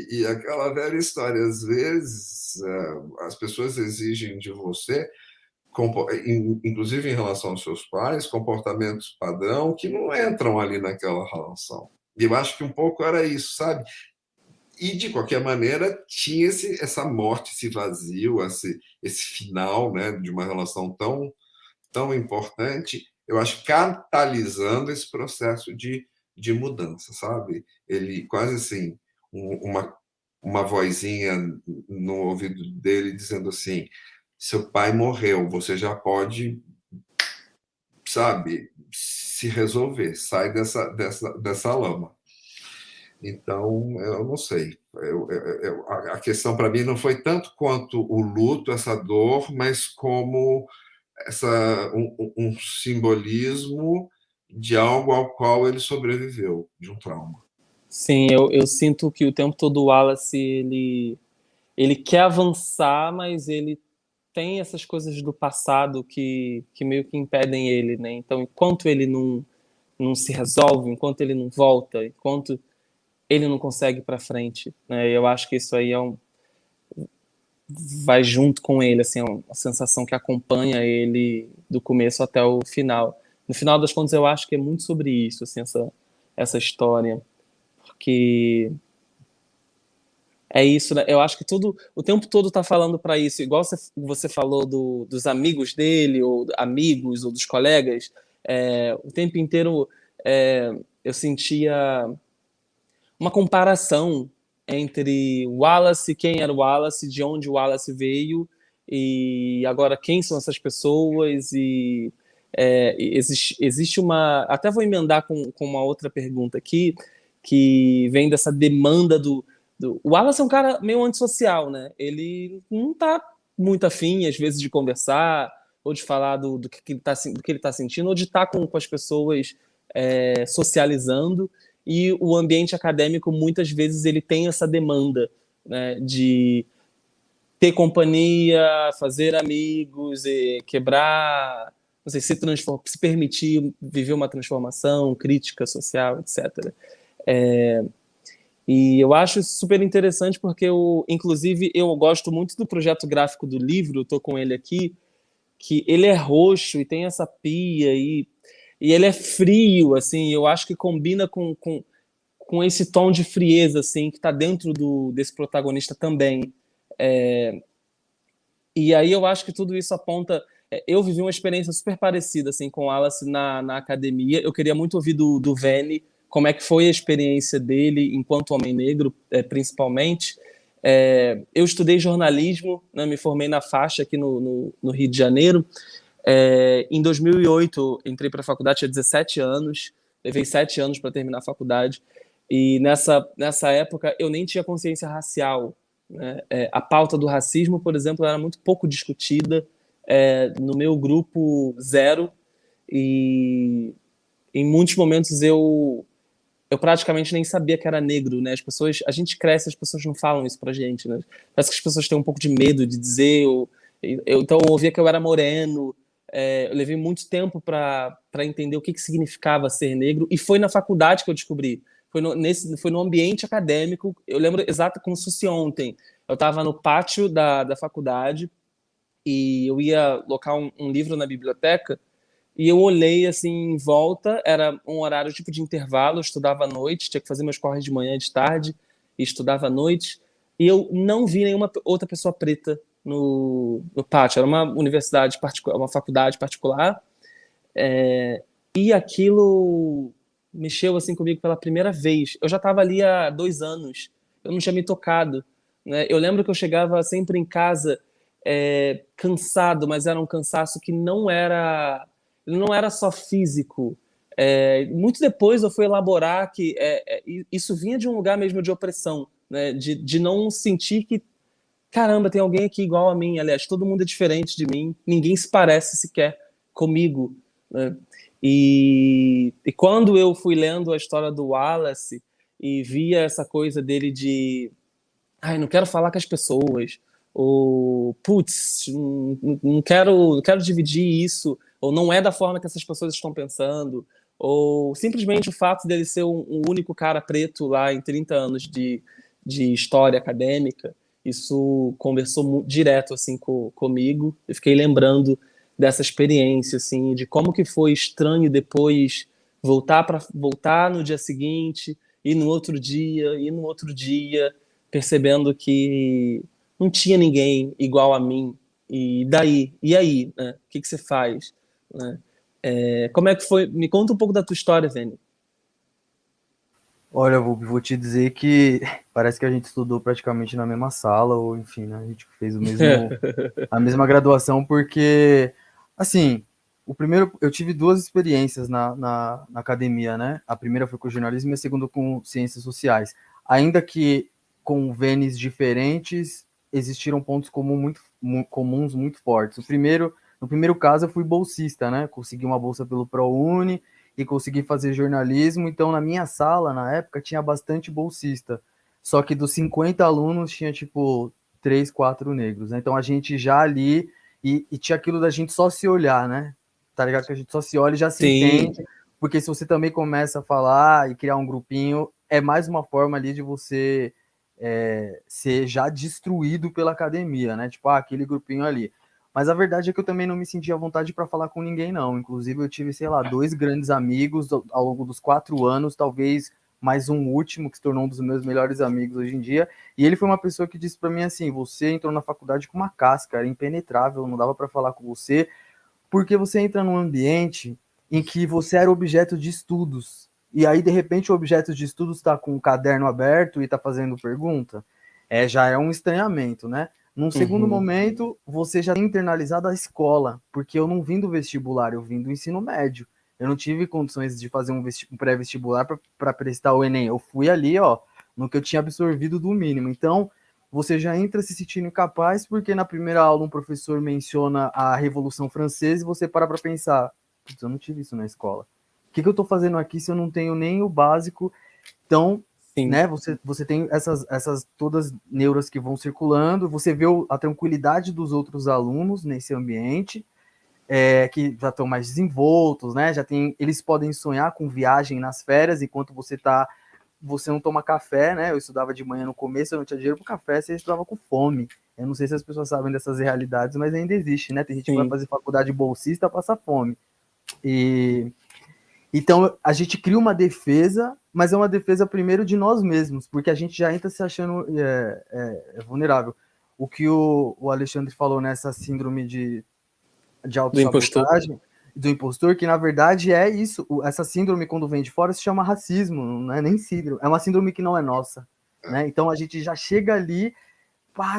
E aquela velha história, às vezes as pessoas exigem de você, inclusive em relação aos seus pais, comportamentos padrão que não entram ali naquela relação. E eu acho que um pouco era isso, sabe? E, de qualquer maneira, tinha essa morte, esse vazio, esse final, né, de uma relação tão importante, eu acho, catalisando esse processo de mudança, sabe? Ele quase assim, uma vozinha no ouvido dele dizendo assim, seu pai morreu, você já pode, sabe, se resolver, sai dessa lama. Então, eu não sei. A questão para mim não foi tanto quanto o luto, essa dor, mas como um simbolismo de algo ao qual ele sobreviveu, de um trauma. Sim, eu sinto que o tempo todo o Wallace, ele quer avançar, mas ele tem essas coisas do passado que meio que impedem ele, né? Então, enquanto ele não se resolve, enquanto ele não volta, enquanto ele não consegue ir para frente, né? Eu acho que isso aí vai junto com ele, assim, é uma sensação que acompanha ele do começo até o final. No final das contas, eu acho que é muito sobre isso, assim, essa história, porque é isso, né? Eu acho que o tempo todo tá falando para isso, igual você falou dos amigos dele, ou amigos, ou dos colegas, o tempo inteiro eu sentia uma comparação entre Wallace, quem era o Wallace, de onde o Wallace veio, e agora quem são essas pessoas, e existe uma... Até vou emendar com uma outra pergunta aqui, que vem dessa demanda o Wallace é um cara meio antissocial, né? Ele não tá muito afim, às vezes, de conversar, ou de falar do que ele tá sentindo, ou de estar com as pessoas socializando, e o ambiente acadêmico, muitas vezes, ele tem essa demanda, né, de ter companhia, fazer amigos, quebrar, não sei, se permitir viver uma transformação, crítica social, etc. E eu acho isso super interessante porque, inclusive, eu gosto muito do projeto gráfico do livro, estou com ele aqui, que ele é roxo e tem essa pia, e ele é frio, assim, eu acho que combina com esse tom de frieza, assim, que está dentro desse protagonista também. E aí eu acho que tudo isso aponta... Eu vivi uma experiência super parecida, assim, com o Wallace na academia. Eu queria muito ouvir do Veni como é que foi a experiência dele enquanto homem negro, principalmente. Eu estudei jornalismo, né, me formei na faixa aqui no Rio de Janeiro. Em 2008, entrei para a faculdade, tinha 17 anos, levei 7 anos para terminar a faculdade. E nessa época eu nem tinha consciência racial, né? A pauta do racismo, por exemplo, era muito pouco discutida, no meu grupo zero, e em muitos momentos eu praticamente nem sabia que era negro, né? A gente cresce, as pessoas não falam isso pra gente, né? Parece que as pessoas têm um pouco de medo de dizer, então eu ouvia que eu era moreno, eu levei muito tempo para entender o que significava ser negro, e foi na faculdade que eu descobri. Foi no ambiente acadêmico, eu lembro exato como se fosse ontem. Eu estava no pátio da faculdade e eu ia alocar um livro na biblioteca, e eu olhei assim em volta, era um horário tipo de intervalo, eu estudava à noite, tinha que fazer meus corres de manhã e de tarde, e estudava à noite, e eu não vi nenhuma outra pessoa preta no pátio. Era uma universidade particular, uma faculdade particular, e aquilo mexeu assim comigo pela primeira vez. Eu já estava ali há 2 anos, eu não tinha me tocado, né? Eu lembro que eu chegava sempre em casa cansado, mas era um cansaço que não era só físico. Muito depois eu fui elaborar que isso vinha de um lugar mesmo de opressão, né? De não sentir que, caramba, tem alguém aqui igual a mim. Aliás, todo mundo é diferente de mim, ninguém se parece sequer comigo, né? E quando eu fui lendo a história do Wallace e via essa coisa dele de ai, não quero falar com as pessoas, ou putz, não quero dividir isso, ou não é da forma que essas pessoas estão pensando, ou simplesmente o fato dele ser um único cara preto lá em 30 anos de história acadêmica, isso conversou direto assim comigo. Eu fiquei lembrando dessa experiência, assim, de como que foi estranho depois voltar no dia seguinte, e no outro dia, percebendo que não tinha ninguém igual a mim. E daí? E aí? Né? O que você faz? Né? Como é que foi? Me conta um pouco da tua história, Vênia. Olha, vou te dizer que parece que a gente estudou praticamente na mesma sala, ou enfim, né? A gente fez a mesma graduação, porque, assim, eu tive duas experiências na academia, né? A primeira foi com jornalismo e a segunda com ciências sociais. Ainda que com venes diferentes, existiram pontos comuns muito fortes. No primeiro caso, eu fui bolsista, né? Consegui uma bolsa pelo ProUni e consegui fazer jornalismo. Então, na minha sala, na época, tinha bastante bolsista. Só que dos 50 alunos, tinha, tipo, 3, 4 negros, né? Então, a gente já ali... E tinha aquilo da gente só se olhar, né? Tá ligado? Que a gente só se olha e já se Sim. entende. Porque se você também começa a falar e criar um grupinho, é mais uma forma ali de você ser já destruído pela academia, né? Tipo, aquele grupinho ali. Mas a verdade é que eu também não me sentia à vontade para falar com ninguém, não. Inclusive, eu tive, sei lá, 2 grandes amigos ao longo dos 4 anos, talvez mais um último, que se tornou um dos meus melhores amigos hoje em dia. E ele foi uma pessoa que disse para mim assim: você entrou na faculdade com uma casca, era impenetrável, não dava para falar com você, porque você entra num ambiente em que você era objeto de estudos. E aí, de repente, o objeto de estudos está com o caderno aberto e está fazendo pergunta. Já é um estranhamento, né? Num segundo momento, você já tem internalizado a escola, porque eu não vim do vestibular, eu vim do ensino médio. Eu não tive condições de fazer um pré-vestibular para prestar o Enem. Eu fui ali, ó, no que eu tinha absorvido do mínimo. Então, você já entra se sentindo incapaz, porque na primeira aula um professor menciona a Revolução Francesa e você para pensar, putz, eu não tive isso na escola. O que eu estou fazendo aqui se eu não tenho nem o básico? Então, Sim. né, você tem essas todas neuras que vão circulando, você vê a tranquilidade dos outros alunos nesse ambiente, que já estão mais desenvoltos, né? Eles podem sonhar com viagem nas férias, enquanto você não toma café, né? Eu estudava de manhã no começo, eu não tinha dinheiro para café, você estudava com fome. Eu não sei se as pessoas sabem dessas realidades, mas ainda existe, né? Tem gente que vai fazer faculdade bolsista, passa fome. Então, a gente cria uma defesa, mas é uma defesa primeiro de nós mesmos, porque a gente já entra se achando vulnerável. O que o Alexandre falou nessa síndrome de autossabotagem, do impostor, que na verdade é isso. Essa síndrome, quando vem de fora, se chama racismo, não é nem síndrome. É uma síndrome que não é nossa. Né? Então, a gente já chega ali,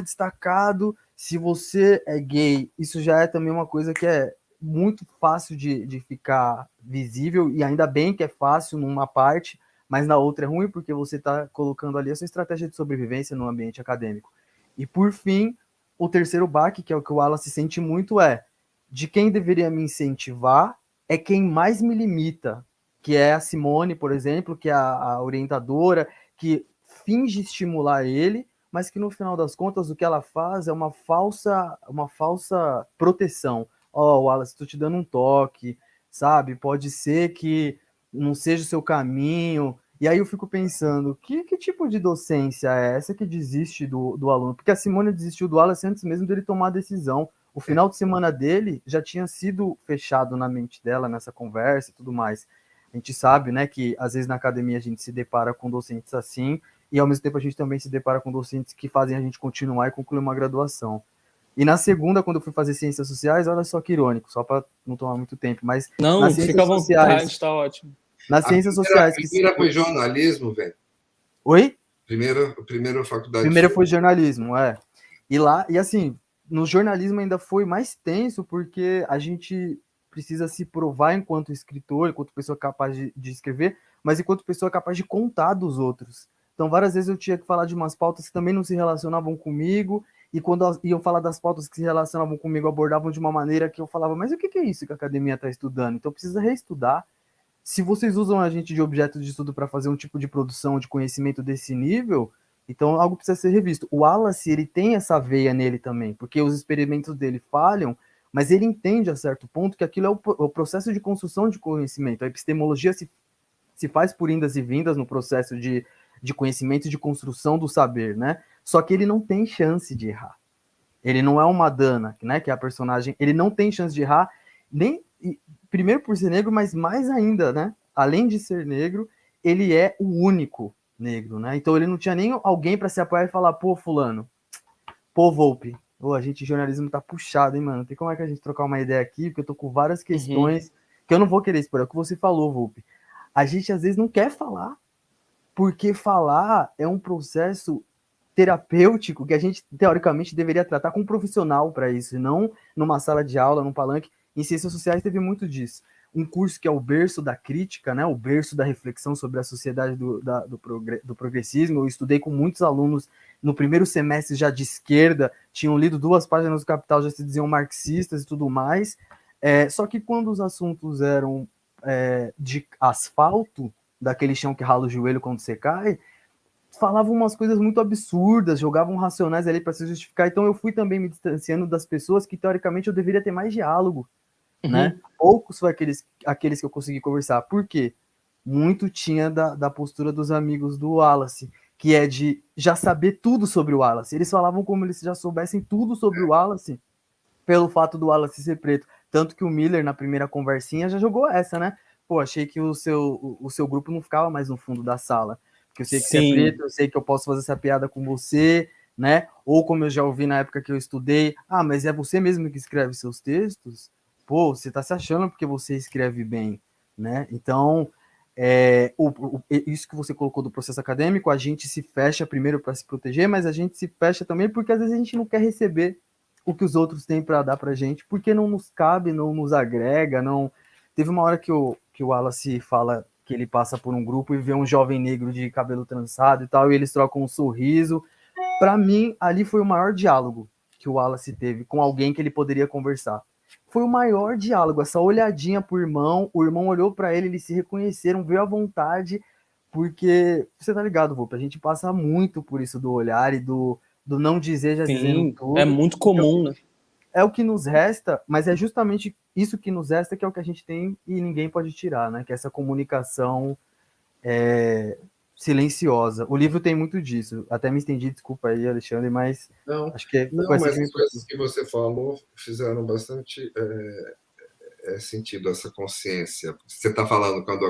destacado. Se você é gay, isso já é também uma coisa que é muito fácil de ficar visível, e ainda bem que é fácil numa parte, mas na outra é ruim porque você está colocando ali a sua estratégia de sobrevivência no ambiente acadêmico. E por fim, o terceiro baque, que é o que o Wallace sente muito, é de quem deveria me incentivar é quem mais me limita, que é a Simone, por exemplo, que é a orientadora, que finge estimular ele, mas que no final das contas o que ela faz é uma falsa proteção. Ó, Wallace, estou te dando um toque, sabe? Pode ser que não seja o seu caminho. E aí eu fico pensando, que tipo de docência é essa que desiste do aluno? Porque a Simone desistiu do Wallace antes mesmo dele tomar a decisão. O final de semana dele já tinha sido fechado na mente dela, nessa conversa e tudo mais. A gente sabe, né, que às vezes na academia a gente se depara com docentes assim, e ao mesmo tempo a gente também se depara com docentes que fazem a gente continuar e concluir uma graduação. E na segunda, quando eu fui fazer ciências sociais, olha só que irônico, só para não tomar muito tempo, mas Não, nas fica à ciências vontade, sociais, tá ótimo. nas ciências sociais A primeira foi jornalismo, velho. Oi? Primeira faculdade. Primeira foi jornalismo, é. E lá, e assim, no jornalismo ainda foi mais tenso, porque a gente precisa se provar enquanto escritor, enquanto pessoa capaz de escrever, mas enquanto pessoa capaz de contar dos outros. Então, várias vezes eu tinha que falar de umas pautas que também não se relacionavam comigo, e quando iam falar das pautas que se relacionavam comigo, abordavam de uma maneira que eu falava, mas o que é isso que a academia está estudando? Então, precisa reestudar. Se vocês usam a gente de objeto de estudo para fazer um tipo de produção de conhecimento desse nível, então algo precisa ser revisto. O Wallace, ele tem essa veia nele também, porque os experimentos dele falham, mas ele entende a certo ponto que aquilo é o processo de construção de conhecimento. A epistemologia se faz por indas e vindas no processo de conhecimento e de construção do saber, né? Só que ele não tem chance de errar. Ele não é uma Dana, né, que é a personagem, ele não tem chance de errar, nem primeiro por ser negro, mas mais ainda, né? Além de ser negro, ele é o único negro, né? Então ele não tinha nem alguém para se apoiar e falar, pô, fulano, pô, Volpe, a gente jornalismo tá puxado, hein, mano? Tem como é que a gente trocar uma ideia aqui? Porque eu tô com várias questões que eu não vou querer expor, é o que você falou, Volpe. A gente às vezes não quer falar, porque falar é um processo terapêutico que a gente, teoricamente, deveria tratar com um profissional para isso, e não numa sala de aula, num palanque. Em ciências sociais teve muito disso. Um curso que é o berço da crítica, né, o berço da reflexão sobre a sociedade do progressismo. Eu estudei com muitos alunos no primeiro semestre já de esquerda, tinham lido 2 páginas do Capital, já se diziam marxistas e tudo mais. Só que quando os assuntos eram de asfalto, daquele chão que rala o joelho quando você cai, falavam umas coisas muito absurdas, jogavam racionais ali para se justificar. Então eu fui também me distanciando das pessoas que teoricamente eu deveria ter mais diálogo, né? Poucos foram aqueles que eu consegui conversar. Por quê? Muito tinha da postura dos amigos do Wallace, que é de já saber tudo sobre o Wallace. Eles falavam como eles já soubessem tudo sobre o Wallace, pelo fato do Wallace ser preto. Tanto que o Miller, na primeira conversinha, já jogou essa, né? Pô, achei que o seu grupo não ficava mais no fundo da sala. Porque eu sei que você é preto, eu sei que eu posso fazer essa piada com você, né? Ou como eu já ouvi na época que eu estudei, mas é você mesmo que escreve seus textos? Pô, você tá se achando porque você escreve bem, né? Então, isso que você colocou do processo acadêmico, a gente se fecha primeiro para se proteger, mas a gente se fecha também porque às vezes a gente não quer receber o que os outros têm para dar pra gente, porque não nos cabe, não nos agrega, não... Teve uma hora que o Wallace fala que ele passa por um grupo e vê um jovem negro de cabelo trançado e tal, e eles trocam um sorriso. Para mim, ali foi o maior diálogo que o Wallace teve com alguém que ele poderia conversar. Foi o maior diálogo, essa olhadinha pro irmão, o irmão olhou para ele, eles se reconheceram, veio à vontade, porque, você tá ligado, Volpe, a gente passa muito por isso do olhar e do não dizer, já dizendo tudo. É muito comum, né? É o que nos resta, mas é justamente isso que nos resta que é o que a gente tem e ninguém pode tirar, né? Que é essa comunicação silenciosa. O livro tem muito disso. Até me estendi, desculpa aí, Alexandre, mas acho que mas as coisas que você falou fizeram bastante sentido, essa consciência. Você está falando quando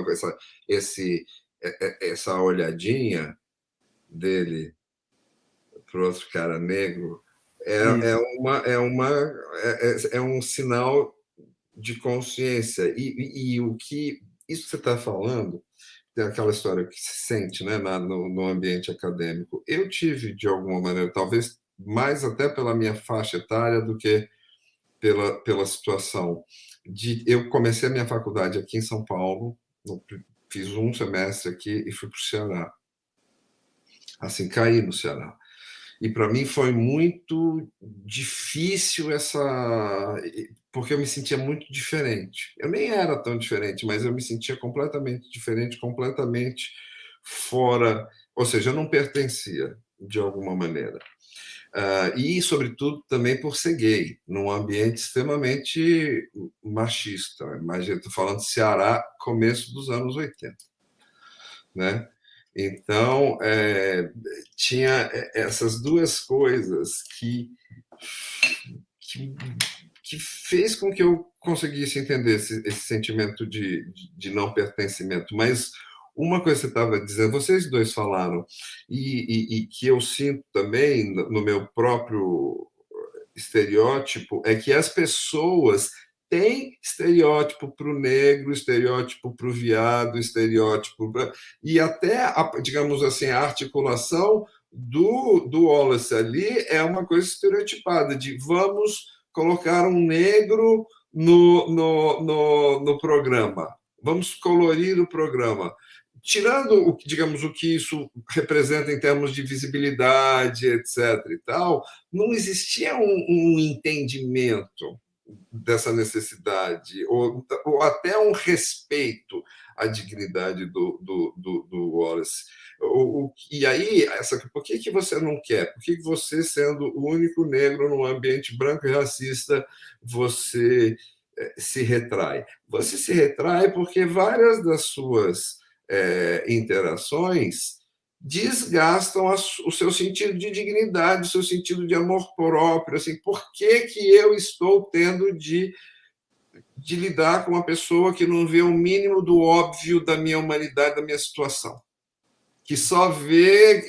essa olhadinha dele para o outro cara negro é um sinal de consciência. E o que isso que você está falando, tem aquela história que se sente, né, no ambiente acadêmico. Eu tive, de alguma maneira, talvez mais até pela minha faixa etária do que pela situação. Eu comecei a minha faculdade aqui em São Paulo, fiz um semestre aqui e fui para o Ceará. Assim, caí no Ceará. E para mim foi muito difícil porque eu me sentia muito diferente. Eu nem era tão diferente, mas eu me sentia completamente diferente, completamente fora, ou seja, eu não pertencia de alguma maneira. E, sobretudo, também por ser gay, num ambiente extremamente machista. Imagina, estou falando de Ceará, começo dos anos 80, né? Então, tinha essas duas coisas que fez com que eu conseguisse entender esse sentimento de não pertencimento. Mas uma coisa que você estava dizendo, vocês dois falaram, e que eu sinto também no meu próprio estereótipo, é que as pessoas têm estereótipo para o negro, estereótipo para o viado, estereótipo e até, digamos assim, a articulação do Wallace ali é uma coisa estereotipada, de vamos colocar um negro no programa, vamos colorir o programa. Tirando, digamos, o que isso representa em termos de visibilidade, etc. e tal, não existia um entendimento dessa necessidade, ou até um respeito à dignidade do Wallace. E aí, por que você não quer? Por que você, sendo o único negro num ambiente branco e racista, você se retrai? Você se retrai porque várias das suas interações desgastam o seu sentido de dignidade, o seu sentido de amor próprio. Assim, por que eu estou tendo de lidar com uma pessoa que não vê o mínimo do óbvio da minha humanidade, da minha situação? Que só vê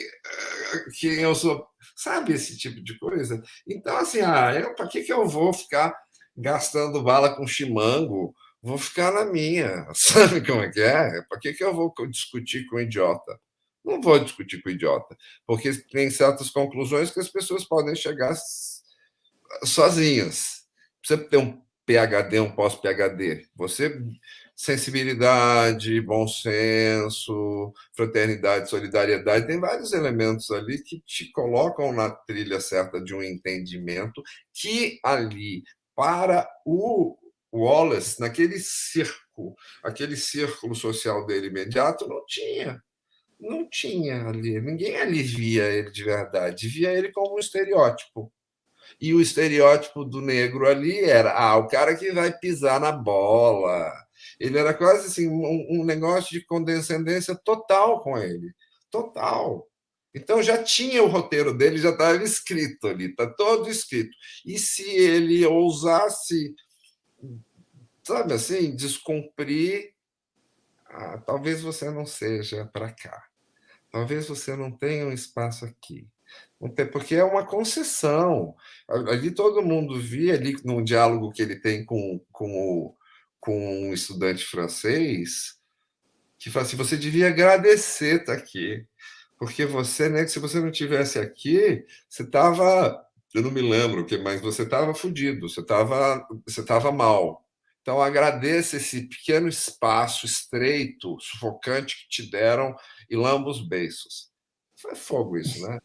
quem eu sou. Sabe esse tipo de coisa? Então, assim, para que eu vou ficar gastando bala com chimango? Vou ficar na minha. Sabe como é que é? Para que eu vou discutir com um idiota? Não vou discutir com o idiota, porque tem certas conclusões que as pessoas podem chegar sozinhas. Você ter um PhD, um pós-PhD. Você, sensibilidade, bom senso, fraternidade, solidariedade, tem vários elementos ali que te colocam na trilha certa de um entendimento que ali, para o Wallace, naquele aquele círculo social dele imediato, não tinha. Não tinha ali. Ninguém ali via ele de verdade. Via ele como um estereótipo. E o estereótipo do negro ali era o cara que vai pisar na bola. Ele era quase assim um negócio de condescendência total com ele. Total. Então já tinha o roteiro dele, já estava escrito ali, está todo escrito. E se ele ousasse, sabe assim, descumprir, talvez você não seja para cá. Talvez você não tenha um espaço aqui. Porque é uma concessão. Ali todo mundo via, ali num diálogo que ele tem com um estudante francês, que fala assim, você devia agradecer estar aqui, porque você, né, se você não tivesse aqui, você estava, eu não me lembro, mas você estava fodido, você estava mal. Então, agradeça esse pequeno espaço estreito, sufocante que te deram e lamba os beiços. Foi fogo isso, né?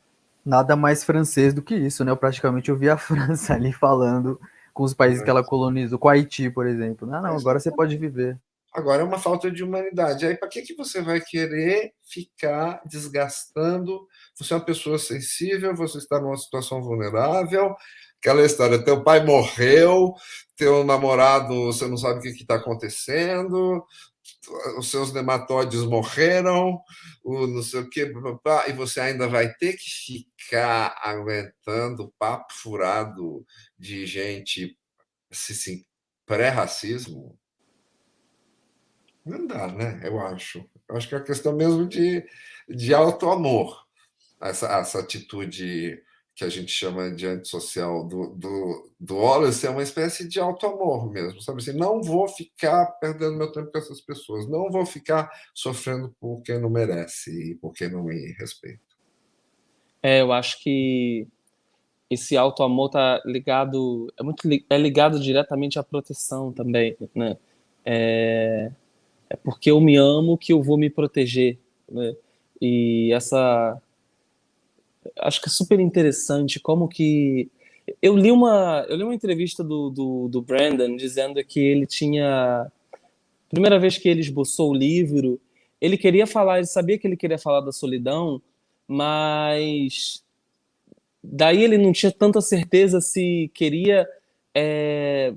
Nada mais francês do que isso, né? Eu praticamente ouvi a França ali falando com os países que ela colonizou, com o Haiti, por exemplo. Não, agora você pode viver. Agora é uma falta de humanidade. Aí, para que você vai querer ficar desgastando? Você é uma pessoa sensível, você está numa situação vulnerável. Aquela história, teu pai morreu, teu namorado, você não sabe o que está acontecendo, os seus nematóides morreram, não sei o quê, e você ainda vai ter que ficar aguentando papo furado de gente assim, pré-racismo. Não dá, né? Eu acho. Eu acho que é uma questão mesmo de auto-amor. Essa atitude que a gente chama de antissocial do Wallace é uma espécie de auto-amor mesmo, sabe assim? Não vou ficar perdendo meu tempo com essas pessoas, não vou ficar sofrendo por quem não merece e por quem não me respeita. Eu acho que esse auto-amor tá ligado, é ligado diretamente à proteção também, né? é porque eu me amo que eu vou me proteger, né? E acho que é super interessante como que eu li uma entrevista do Brandon dizendo que ele tinha, primeira vez que ele esboçou o livro, ele queria falar, ele sabia que ele queria falar da solidão, mas daí ele não tinha tanta certeza se queria é,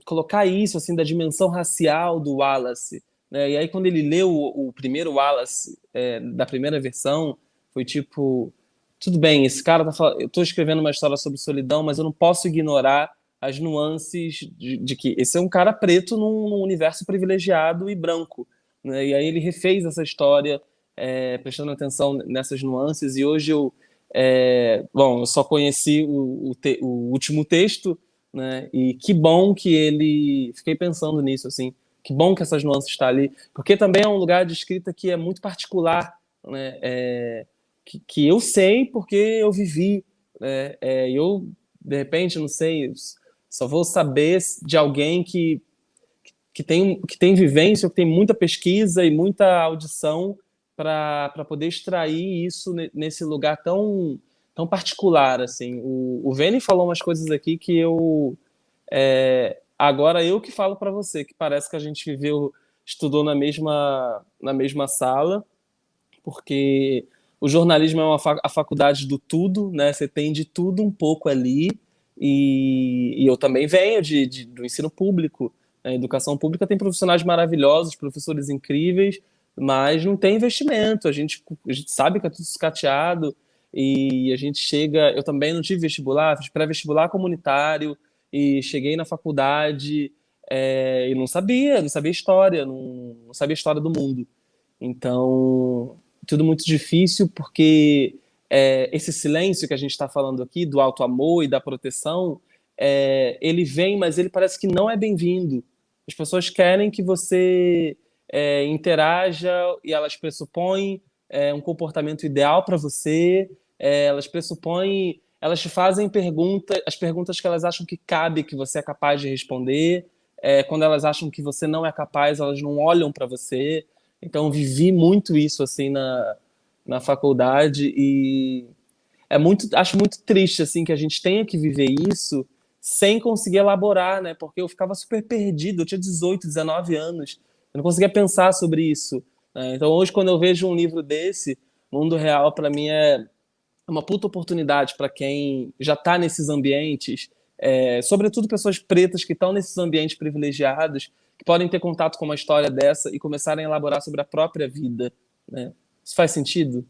colocar isso, assim, da dimensão racial do Wallace, né? E aí quando ele leu o primeiro Wallace, da primeira versão, foi tipo, tudo bem, esse cara tá falando, eu tô escrevendo uma história sobre solidão, mas eu não posso ignorar as nuances de que esse é um cara preto num universo privilegiado e branco, né? E aí ele refez essa história, prestando atenção nessas nuances, e hoje eu só conheci o último texto, né? E que bom que ele. Fiquei pensando nisso, assim. Que bom que essas nuances estão ali, porque também é um lugar de escrita que é muito particular, né? Que eu sei porque eu vivi, né? Eu, de repente, não sei, só vou saber de alguém que tem vivência, que tem muita pesquisa e muita audição para poder extrair isso nesse lugar tão particular, assim. O Veni falou umas coisas aqui que agora eu que falo para você, que parece que a gente estudou na mesma sala, porque o jornalismo é a faculdade do tudo, né? Você tem de tudo um pouco ali, e eu também venho do ensino público. A educação pública tem profissionais maravilhosos, professores incríveis, mas não tem investimento. A gente sabe que é tudo escateado, e a gente chega. Eu também não tive vestibular, fiz pré-vestibular comunitário, e cheguei na faculdade e não sabia história, não sabia história do mundo. Então, tudo muito difícil, porque esse silêncio que a gente está falando aqui, do alto amor e da proteção, ele vem, mas ele parece que não é bem-vindo. As pessoas querem que você interaja, e elas pressupõem um comportamento ideal para você, elas te fazem as perguntas que elas acham que cabe, que você é capaz de responder. Quando elas acham que você não é capaz, elas não olham para você. Então, vivi muito isso assim na faculdade, e acho muito triste assim que a gente tenha que viver isso sem conseguir elaborar, né? Porque eu ficava super perdido, eu tinha 18, 19 anos, eu não conseguia pensar sobre isso, né? Então, hoje, quando eu vejo um livro desse, Mundo Real, para mim é uma puta oportunidade para quem já está nesses ambientes, sobretudo pessoas pretas que estão nesses ambientes privilegiados, que podem ter contato com uma história dessa e começarem a elaborar sobre a própria vida, né? Isso faz sentido?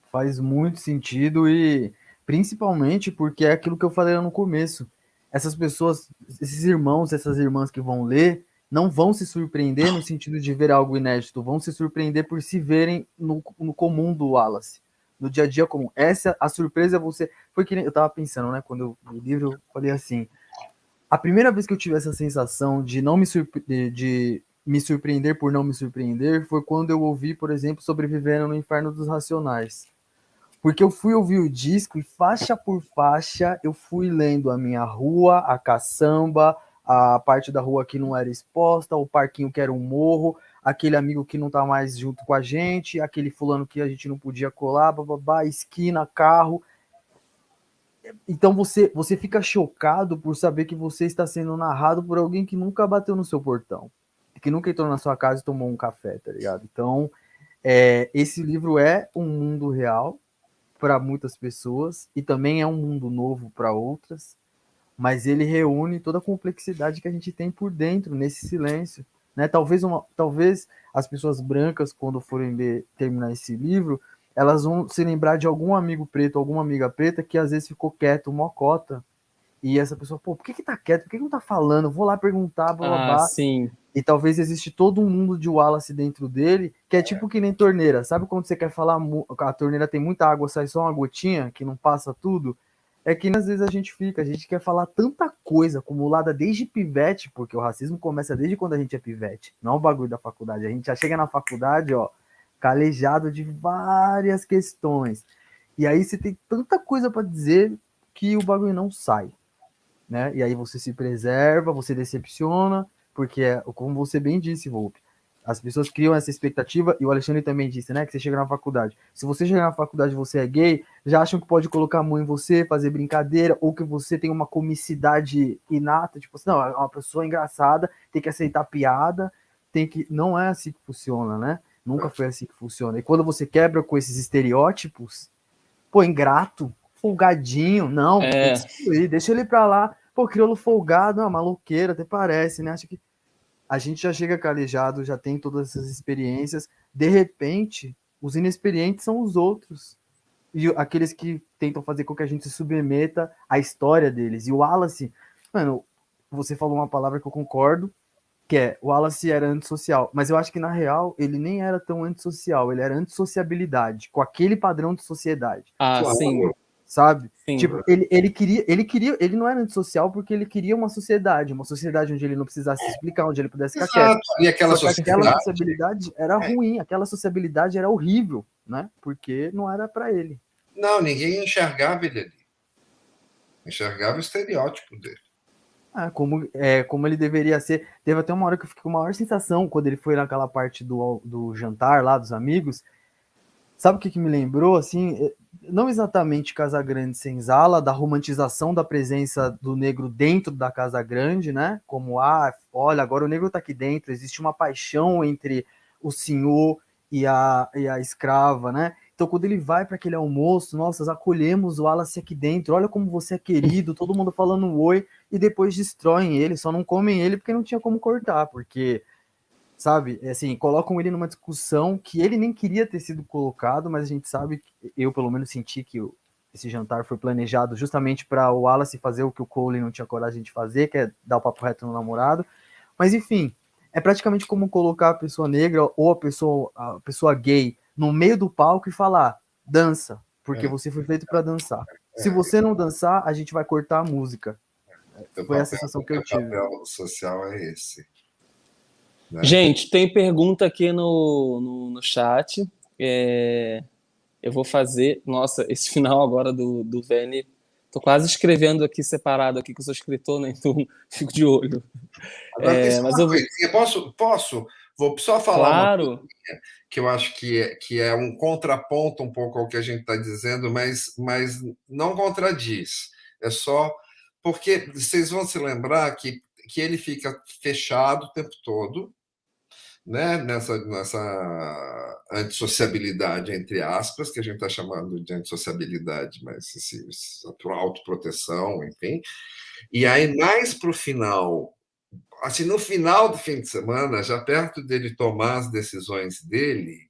Faz muito sentido e principalmente porque é aquilo que eu falei lá no começo. Essas pessoas, esses irmãos, essas irmãs que vão ler, não vão se surpreender no sentido de ver algo inédito, vão se surpreender por se verem no comum do Wallace, no dia a dia comum. Essa, a surpresa você... Foi que eu tava pensando, né, quando eu li o livro, eu falei assim, a primeira vez que eu tive essa sensação de não me de me surpreender por não me surpreender foi quando eu ouvi, por exemplo, Sobrevivendo no Inferno dos Racionais. Porque eu fui ouvir o disco e faixa por faixa eu fui lendo a minha rua, a caçamba, a parte da rua que não era exposta, o parquinho que era um morro, aquele amigo que não tá mais junto com a gente, aquele fulano que a gente não podia colar, bababá, esquina, carro. Então você fica chocado por saber que você está sendo narrado por alguém que nunca bateu no seu portão, que nunca entrou na sua casa e tomou um café, tá ligado? Então, esse livro é um mundo real para muitas pessoas e também é um mundo novo para outras, mas ele reúne toda a complexidade que a gente tem por dentro nesse silêncio, né? Talvez as pessoas brancas, quando forem terminar esse livro, elas vão se lembrar de algum amigo preto, alguma amiga preta que às vezes ficou quieto, mocota, e essa pessoa, pô, por que tá quieto? Por que não tá falando? Vou lá perguntar, blá, blá, Ah, blá. sim. E talvez existe todo um mundo de Wallace dentro dele, que é tipo que nem torneira. Sabe quando você quer falar, a torneira tem muita água, sai só uma gotinha, que não passa tudo? É que às vezes a gente quer falar tanta coisa acumulada desde pivete, porque o racismo começa desde quando a gente é pivete, não é o bagulho da faculdade. A gente já chega na faculdade, ó, calejado de várias questões. E aí você tem tanta coisa para dizer que o bagulho não sai, né? E aí você se preserva, você decepciona, porque como você bem disse, Volpe, As pessoas criam essa expectativa, e o Alexandre também disse, né, que você chega na faculdade. Se você chegar na faculdade e você é gay, já acham que pode colocar a mão em você, fazer brincadeira, ou que você tem uma comicidade inata, tipo assim, não, é uma pessoa engraçada, tem que aceitar piada, tem que... Não é assim que funciona, né? Nunca foi assim que funciona. E quando você quebra com esses estereótipos, pô, ingrato, folgadinho, não, tem que excluir, deixa ele pra lá. Pô, crioulo folgado, uma maloqueira, até parece, né? Acho que a gente já chega calejado, já tem todas essas experiências. De repente, os inexperientes são os outros. E aqueles que tentam fazer com que a gente se submeta à história deles. E o Wallace, mano, você falou uma palavra que eu concordo, que é, o Wallace era antissocial. Mas eu acho que, na real, ele nem era tão antissocial. Ele era antissociabilidade, com aquele padrão de sociedade. Ah, sim. Sabe? Sim. Tipo, ele não era antissocial porque ele queria uma sociedade onde ele não precisasse se explicar, onde ele pudesse ficar quieto. E aquela aquela sociabilidade era ruim, aquela sociabilidade era horrível, né? Porque não era para ele. Não, ninguém enxergava ele ali. Enxergava o estereótipo dele. Como ele deveria ser. Teve até uma hora que eu fiquei com a maior sensação quando ele foi naquela parte do jantar lá dos amigos. Sabe o que me lembrou? Assim, não exatamente Casa Grande Senzala, da romantização da presença do negro dentro da Casa Grande, né? Como, olha, agora o negro tá aqui dentro, existe uma paixão entre o senhor e a escrava, né? Então, quando ele vai para aquele almoço, nossa, acolhemos o Wallace aqui dentro, olha como você é querido, todo mundo falando um oi, e depois destroem ele, só não comem ele porque não tinha como cortar, porque... Sabe, assim, colocam ele numa discussão que ele nem queria ter sido colocado, mas a gente sabe, eu pelo menos senti que esse jantar foi planejado justamente para o Wallace fazer o que o Cole não tinha coragem de fazer, que é dar o papo reto no namorado. Mas enfim, é praticamente como colocar a pessoa negra ou a pessoa gay no meio do palco e falar, dança, porque você foi feito para dançar. Se você não dançar, a gente vai cortar a música. Foi a sensação que eu tive. O papel social é esse. Né? Gente, tem pergunta aqui no chat. Eu vou fazer... Nossa, esse final agora do Vene... Tô quase escrevendo aqui separado, aqui, que eu sou escritor, né? Então fico de olho. Mas eu posso? Vou só falar uma coisa que eu acho que é um contraponto um pouco ao que a gente está dizendo, mas não contradiz. É só... Porque vocês vão se lembrar que ele fica fechado o tempo todo, né? nessa antissociabilidade, entre aspas, que a gente está chamando de antissociabilidade, mas autoproteção, enfim. E aí, mais para o final, assim, no final do fim de semana, já perto dele tomar as decisões dele,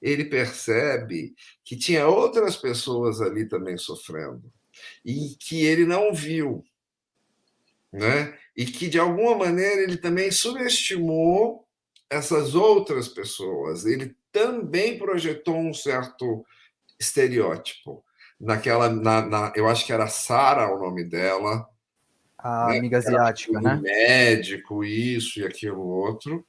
ele percebe que tinha outras pessoas ali também sofrendo e que ele não viu, né? E que, de alguma maneira, ele também subestimou essas outras pessoas. Ele também projetou um certo estereótipo. Eu acho que era Sara o nome dela. A amiga asiática, né? Médico, isso e aquilo outro,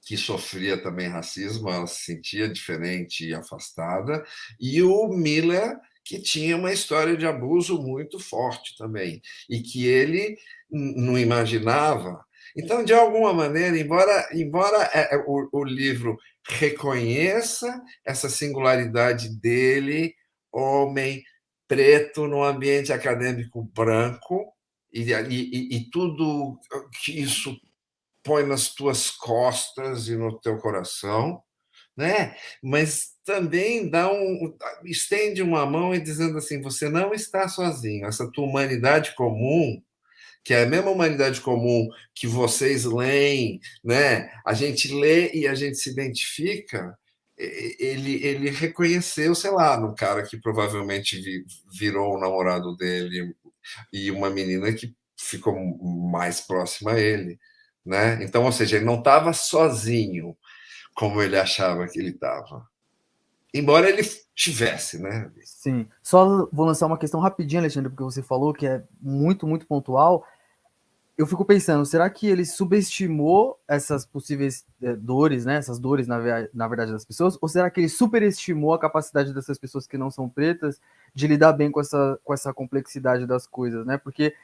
que sofria também racismo, ela se sentia diferente e afastada. E o Miller, que tinha uma história de abuso muito forte também, e que ele não imaginava. Então, de alguma maneira, embora o livro reconheça essa singularidade dele, homem preto no ambiente acadêmico branco, e tudo que isso põe nas tuas costas e no teu coração, né? Mas também estende uma mão e dizendo assim, você não está sozinho, essa tua humanidade comum, que é a mesma humanidade comum que vocês leem, né? A gente lê e a gente se identifica. Ele reconheceu, sei lá, no cara que provavelmente virou o namorado dele e uma menina que ficou mais próxima a ele, né? Então, ou seja, ele não estava sozinho como ele achava que ele estava. Embora ele tivesse, né? Sim. Só vou lançar uma questão rapidinho, Alexandre, porque você falou que é muito, muito pontual. Eu fico pensando, será que ele subestimou essas possíveis dores, né? Essas dores, na verdade, das pessoas? Ou será que ele superestimou a capacidade dessas pessoas que não são pretas de lidar bem com essa complexidade das coisas, né? Porque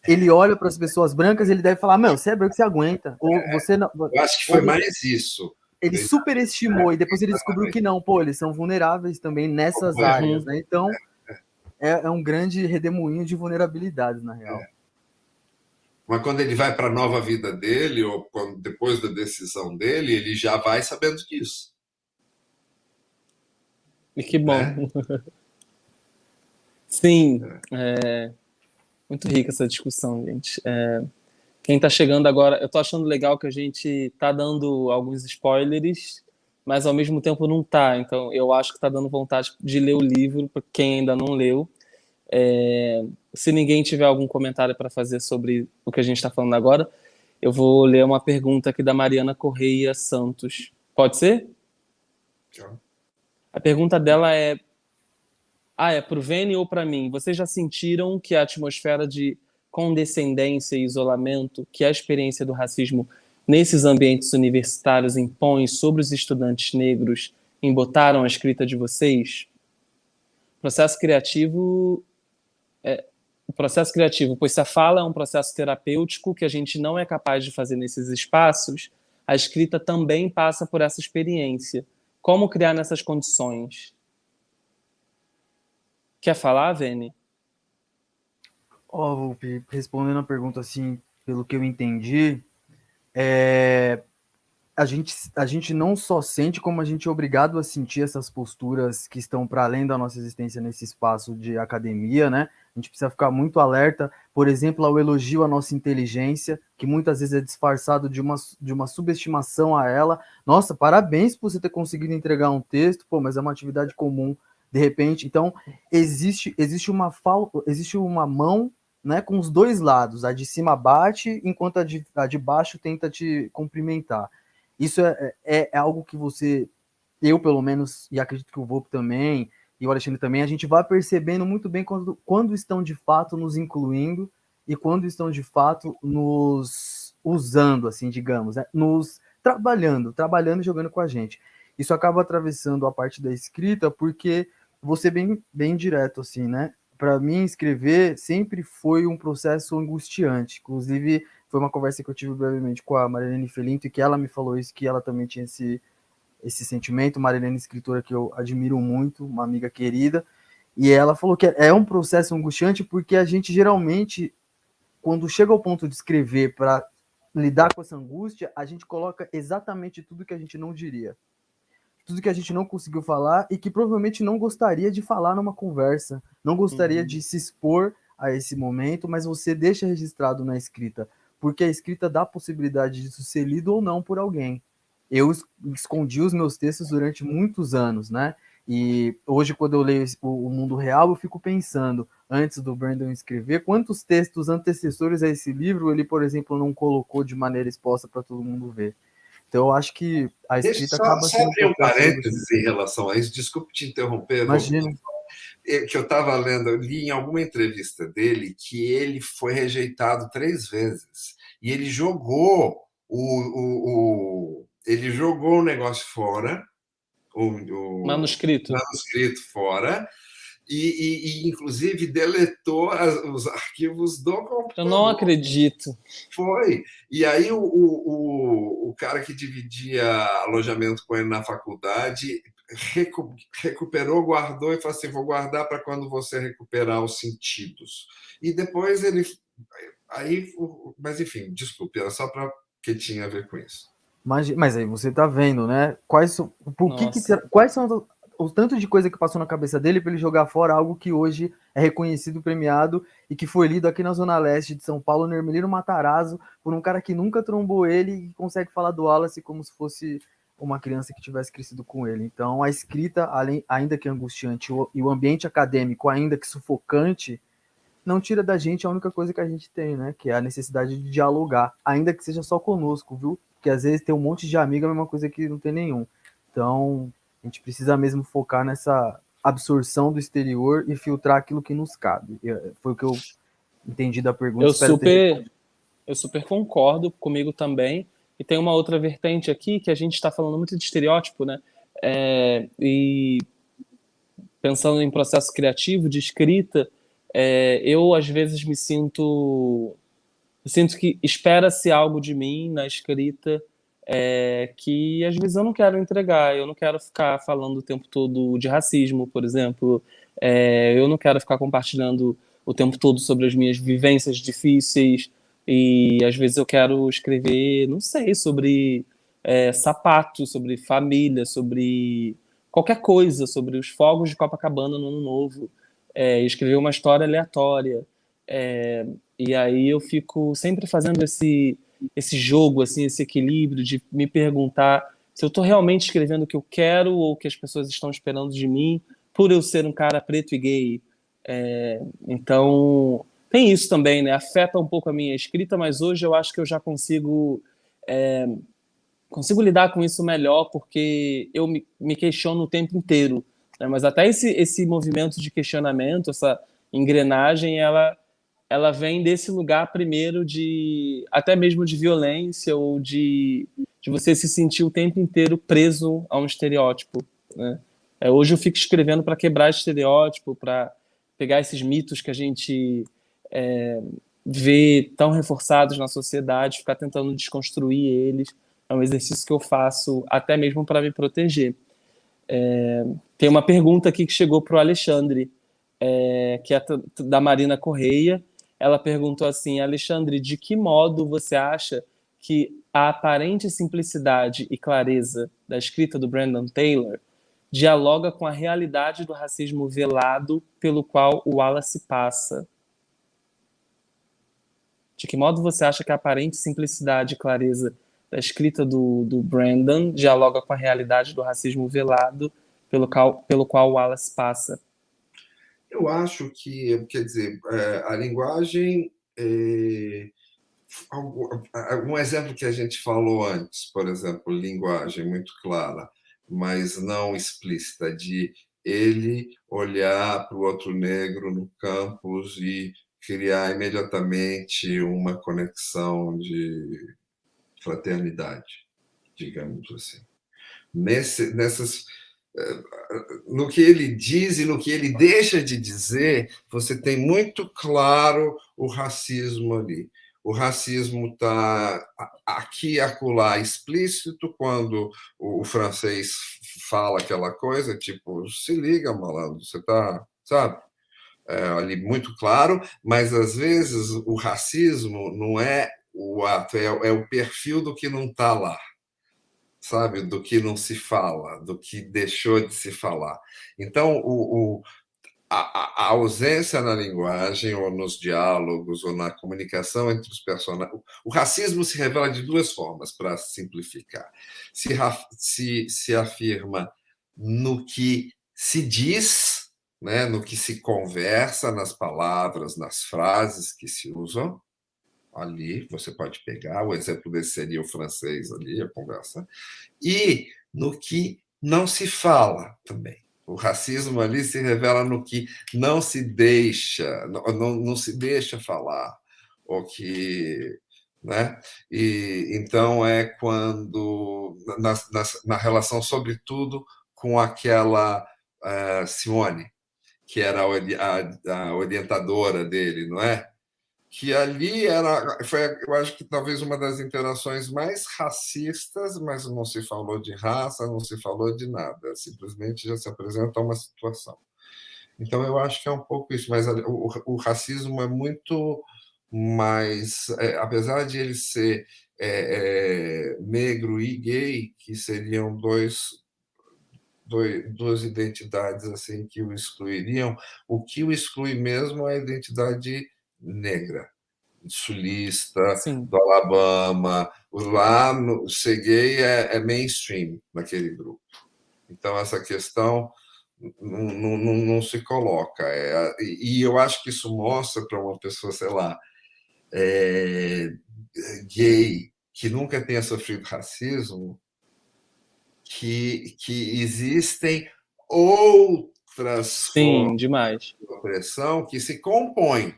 ele olha para as pessoas brancas, ele deve falar, meu, você é branco, você aguenta. Ou você não. Eu acho que foi mais isso. Ele superestimou e depois ele descobriu que não, pô, eles são vulneráveis também nessas áreas, né? Então, é um grande redemoinho de vulnerabilidades, na real. Mas quando ele vai para a nova vida dele, ou depois da decisão dele, ele já vai sabendo disso. E que bom. Né? Sim, muito rica essa discussão, gente. Quem está chegando agora, eu estou achando legal que a gente está dando alguns spoilers, mas ao mesmo tempo não está. Então, eu acho que está dando vontade de ler o livro para quem ainda não leu. Se ninguém tiver algum comentário para fazer sobre o que a gente está falando agora, eu vou ler uma pergunta aqui da Mariana Correia Santos. Pode ser? Tchau. A pergunta dela é para o Veni ou para mim? Vocês já sentiram que a atmosfera de condescendência e isolamento que a experiência do racismo nesses ambientes universitários impõe sobre os estudantes negros embotaram a escrita de vocês? O processo criativo, pois se a fala é um processo terapêutico que a gente não é capaz de fazer nesses espaços, a escrita também passa por essa experiência. Como criar nessas condições? Quer falar, Veni? Volpe, respondendo a pergunta assim, pelo que eu entendi, a gente não só sente, como a gente é obrigado a sentir essas posturas que estão para além da nossa existência nesse espaço de academia, né? A gente precisa ficar muito alerta, por exemplo, ao elogio à nossa inteligência, que muitas vezes é disfarçado de uma subestimação a ela. Nossa, parabéns por você ter conseguido entregar um texto, pô, mas é uma atividade comum, de repente. Então, existe uma mão, né, com os dois lados. A de cima bate, enquanto a de baixo tenta te cumprimentar. Isso é algo que eu pelo menos, e acredito que o Volpe também, e o Alexandre também, a gente vai percebendo muito bem quando estão de fato nos incluindo e quando estão de fato nos usando, assim, digamos, né? Nos trabalhando e jogando com a gente. Isso acaba atravessando a parte da escrita, porque vou ser bem direto, assim, né? Para mim, escrever sempre foi um processo angustiante. Inclusive, foi uma conversa que eu tive brevemente com a Marilene Felinto, e que ela me falou isso, que ela também tinha esse sentimento. Marilene, escritora que eu admiro muito, uma amiga querida, e ela falou que é um processo angustiante porque a gente geralmente, quando chega ao ponto de escrever para lidar com essa angústia, a gente coloca exatamente tudo que a gente não diria. Tudo que a gente não conseguiu falar e que provavelmente não gostaria de falar numa conversa, não gostaria de se expor a esse momento, mas você deixa registrado na escrita, porque a escrita dá a possibilidade disso ser lido ou não por alguém. Eu escondi os meus textos durante muitos anos, né? E hoje, quando eu leio o Mundo Real, eu fico pensando, antes do Brandon escrever, quantos textos antecessores a esse livro ele, por exemplo, não colocou de maneira exposta para todo mundo ver. Então, eu acho que a escrita acaba sendo... Só abrir um parênteses em relação a isso, desculpe te interromper. Imagina. Que eu estava lendo, eu li em alguma entrevista dele que ele foi rejeitado 3 vezes. E ele jogou ele jogou o negócio fora, o manuscrito fora, e inclusive deletou os arquivos do computador. Eu não acredito. Foi. E aí o cara que dividia alojamento com ele na faculdade recuperou, guardou e falou assim, vou guardar para quando você recuperar os sentidos. E depois ele... Mas enfim, desculpe, era só para que tinha a ver com isso. Mas aí você tá vendo, né? Quais são o tanto de coisa que passou na cabeça dele para ele jogar fora algo que hoje é reconhecido, premiado e que foi lido aqui na Zona Leste de São Paulo, no Hermelino Matarazzo, por um cara que nunca trombou ele e consegue falar do Wallace como se fosse uma criança que tivesse crescido com ele. Então, a escrita, ainda que angustiante, e o ambiente acadêmico, ainda que sufocante, não tira da gente a única coisa que a gente tem, né? Que é a necessidade de dialogar, ainda que seja só conosco, viu? Porque às vezes tem um monte de amigo, a mesma coisa que não tem nenhum. Então, a gente precisa mesmo focar nessa absorção do exterior e filtrar aquilo que nos cabe. Foi o que eu entendi da pergunta. Eu super concordo, comigo também. E tem uma outra vertente aqui, que a gente está falando muito de estereótipo, né? E pensando em processo criativo, de escrita, eu às vezes eu sinto que espera-se algo de mim na escrita, que às vezes eu não quero entregar. Eu não quero ficar falando o tempo todo de racismo, por exemplo. Eu não quero ficar compartilhando o tempo todo sobre as minhas vivências difíceis. E às vezes eu quero escrever, não sei, sobre sapato, sobre família, sobre qualquer coisa, sobre os fogos de Copacabana no Ano Novo. Escrever uma história aleatória. É, e aí eu fico sempre fazendo esse jogo, assim, esse equilíbrio de me perguntar se eu estou realmente escrevendo o que eu quero ou o que as pessoas estão esperando de mim, por eu ser um cara preto e gay. Então, tem isso também, né? Afeta um pouco a minha escrita, mas hoje eu acho que eu já consigo lidar com isso melhor, porque eu me questiono o tempo inteiro, né? Mas até esse movimento de questionamento, essa engrenagem, ela vem desse lugar primeiro de até mesmo de violência ou de você se sentir o tempo inteiro preso a um estereótipo, né? Hoje eu fico escrevendo para quebrar estereótipo, para pegar esses mitos que a gente é, vê tão reforçados na sociedade, ficar tentando desconstruir eles. É um exercício que eu faço até mesmo para me proteger. Tem uma pergunta aqui que chegou para o Alexandre, que é da Marina Correia. Ela perguntou assim: Alexandre, de que modo você acha que a aparente simplicidade e clareza da escrita do Brandon Taylor dialoga com a realidade do racismo velado pelo qual o Wallace passa? De que modo você acha que a aparente simplicidade e clareza da escrita do Brandon dialoga com a realidade do racismo velado pelo qual o Wallace passa? Eu acho que, quer dizer, a linguagem. Um exemplo que a gente falou antes, por exemplo, linguagem muito clara, mas não explícita, de ele olhar para o outro negro no campus e criar imediatamente uma conexão de fraternidade, digamos assim. Nessas no que ele diz e no que ele deixa de dizer, você tem muito claro o racismo ali. O racismo está aqui e acolá explícito quando o francês fala aquela coisa, tipo, se liga, malandro, você está, sabe? Ali muito claro, mas às vezes o racismo não é o ato, é o perfil do que não está lá, sabe, do que não se fala, do que deixou de se falar. Então, a ausência na linguagem, ou nos diálogos, ou na comunicação entre os personagens. O racismo se revela de duas formas, para simplificar. Se afirma no que se diz, né, no que se conversa, nas palavras, nas frases que se usam. Ali você pode pegar, o exemplo desse seria o francês ali, a conversa, e no que não se fala também. O racismo ali se revela no que não se deixa, não se deixa falar, ou que, né? E então é quando na relação, sobretudo, com aquela Simone, que era a orientadora dele, não é? Que ali foi, eu acho que talvez uma das interações mais racistas, mas não se falou de raça, não se falou de nada, simplesmente já se apresenta uma situação. Então, eu acho que é um pouco isso, mas o racismo é muito mais, apesar de ele ser negro e gay, que seriam duas identidades assim que o excluiriam, o que o exclui mesmo é a identidade negra, sulista, Sim. do Alabama. Lá, ser gay é mainstream naquele grupo. Então, essa questão não se coloca. E eu acho que isso mostra para uma pessoa, sei lá, gay, que nunca tenha sofrido racismo, que existem outras Sim, formas demais. de opressão que se compõem,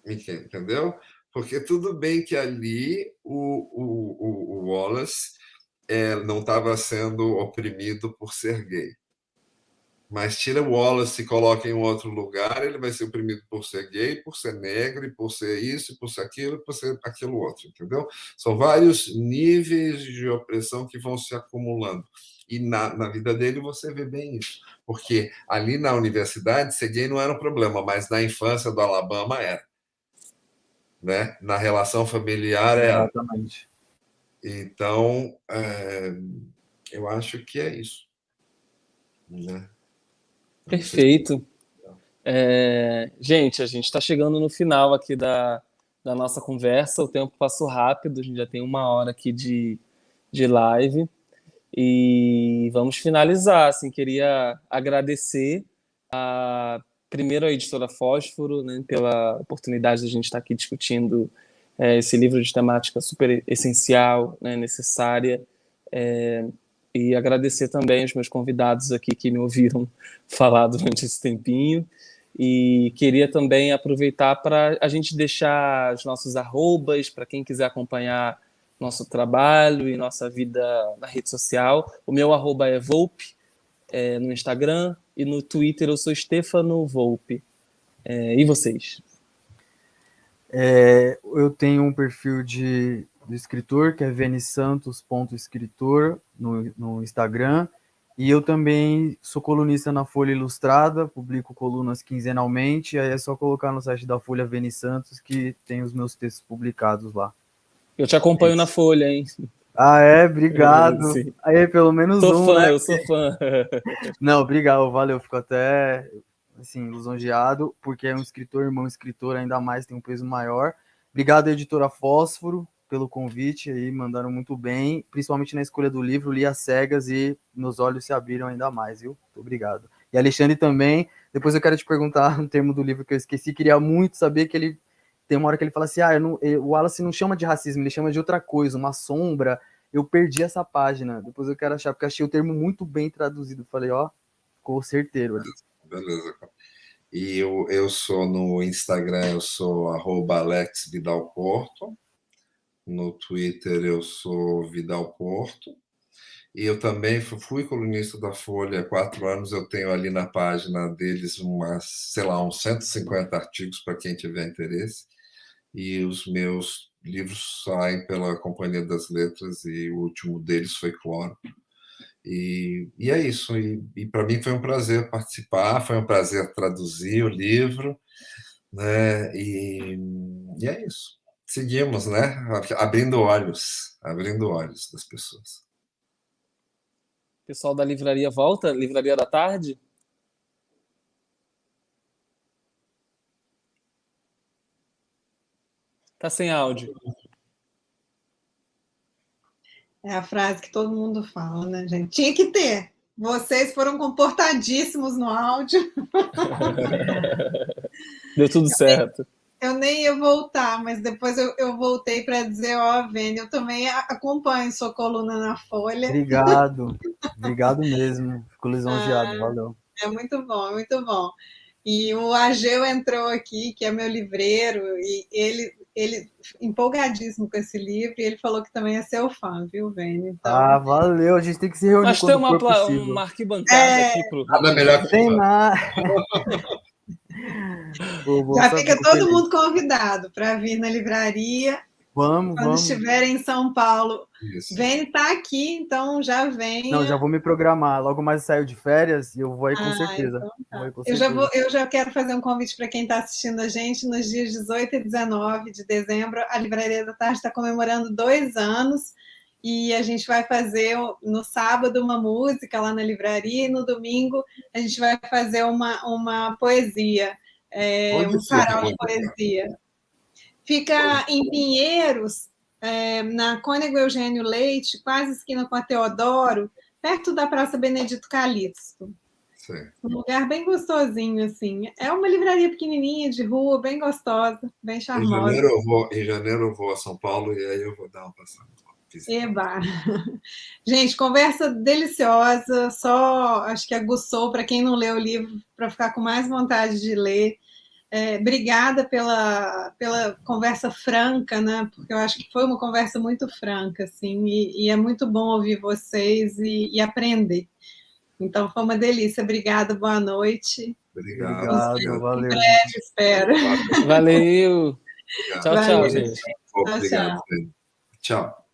entendeu? Porque tudo bem que ali o Wallace não estava sendo oprimido por ser gay, Mas tira o Wallace e coloca em um outro lugar, ele vai ser oprimido por ser gay, por ser negro, e por ser isso, por ser aquilo, por ser aquilo outro, entendeu? São vários níveis de opressão que vão se acumulando. E na vida dele você vê bem isso. Porque ali na universidade, ser gay não era um problema, mas na infância do Alabama era. Né? Na relação familiar era. Exatamente. Então, eu acho que é isso. Né? Perfeito. Gente, a gente está chegando no final aqui da nossa conversa. O tempo passou rápido, a gente já tem 1 hora aqui de live. E vamos finalizar. Assim, queria agradecer primeiro a editora Fósforo, né, pela oportunidade de a gente estar aqui discutindo esse livro de temática super essencial, né, necessária. E agradecer também os meus convidados aqui que me ouviram falar durante esse tempinho. E queria também aproveitar para a gente deixar os nossos arrobas, para quem quiser acompanhar nosso trabalho e nossa vida na rede social. O meu arroba é Volpe, no Instagram, e no Twitter eu sou Stefano Volpe. E vocês? Eu tenho um perfil do escritor, que é venisantos.escritor no Instagram, e eu também sou colunista na Folha Ilustrada, publico colunas quinzenalmente, aí é só colocar no site da Folha Veni Santos que tem os meus textos publicados lá. Eu te acompanho na Folha, hein? Obrigado. Sim. Aí, pelo menos sou fã, né? Eu sou fã. Não, obrigado, valeu, fico até assim, lisonjeado, porque é um escritor, irmão escritor, ainda mais, tem um peso maior. Obrigado, editora Fósforo, pelo convite aí, mandaram muito bem, principalmente na escolha do livro, li às cegas e meus olhos se abriram ainda mais, viu? Muito obrigado. E Alexandre também, depois eu quero te perguntar um termo do livro que eu esqueci, queria muito saber que ele, tem uma hora que ele fala assim, o Wallace não chama de racismo, ele chama de outra coisa, uma sombra, eu perdi essa página, depois eu quero achar, porque achei o termo muito bem traduzido, falei, ficou certeiro ali. Beleza. E eu sou no Instagram, eu sou @AlexVidalPorto. No Twitter eu sou Vidal Porto. E eu também fui colunista da Folha há 4 anos. Eu tenho ali na página deles uns 150 artigos para quem tiver interesse. E os meus livros saem pela Companhia das Letras e o último deles foi Cloro. E é isso. E para mim foi um prazer participar, foi um prazer traduzir o livro, né? E é isso. Seguimos, né? Abrindo olhos das pessoas. Pessoal da livraria volta? Livraria da Tarde? Tá sem áudio. É a frase que todo mundo fala, né, gente? Tinha que ter. Vocês foram comportadíssimos no áudio. Deu tudo certo. Eu nem ia voltar, mas depois eu voltei para dizer, Vênia, eu também acompanho sua coluna na Folha. Obrigado mesmo. Fico lisonjeado, valeu. É muito bom, é muito bom. E o Ageu entrou aqui, que é meu livreiro, e ele empolgadíssimo com esse livro, e ele falou que também é seu fã, viu, Vênia? Então... valeu, a gente tem que se reunir. Mas tem uma arquibancada aqui pro... Nada melhor que tem nada. Já fica todo mundo convidado para vir na livraria. Quando estiverem em São Paulo. Isso. Vem, está aqui, então já vem. Não, já vou me programar. Logo mais saio de férias e eu vou aí com certeza. Então tá. Eu já quero fazer um convite para quem está assistindo a gente. Nos dias 18 e 19 de dezembro, a Livraria da Tarde está comemorando 2 anos. E a gente vai fazer no sábado uma música lá na livraria, e no domingo a gente vai fazer uma poesia, um sarau de poesia. Fica em Pinheiros, na Cônego Eugênio Leite, quase esquina com a Teodoro, perto da Praça Benedito Calixto. Sim. Um lugar bem gostosinho, assim. É uma livraria pequenininha, de rua, bem gostosa, bem charmosa. Em janeiro eu vou a São Paulo e aí eu vou dar uma passada. Eba! Gente, conversa deliciosa, só acho que aguçou para quem não leu o livro, para ficar com mais vontade de ler. Obrigada pela conversa franca, né? Porque eu acho que foi uma conversa muito franca, assim, e é muito bom ouvir vocês e aprender. Então, foi uma delícia. Obrigada, boa noite. Obrigado. Valeu. Espero. Valeu. Tchau, Valeu. tchau, gente. Obrigado. Tchau. Tchau.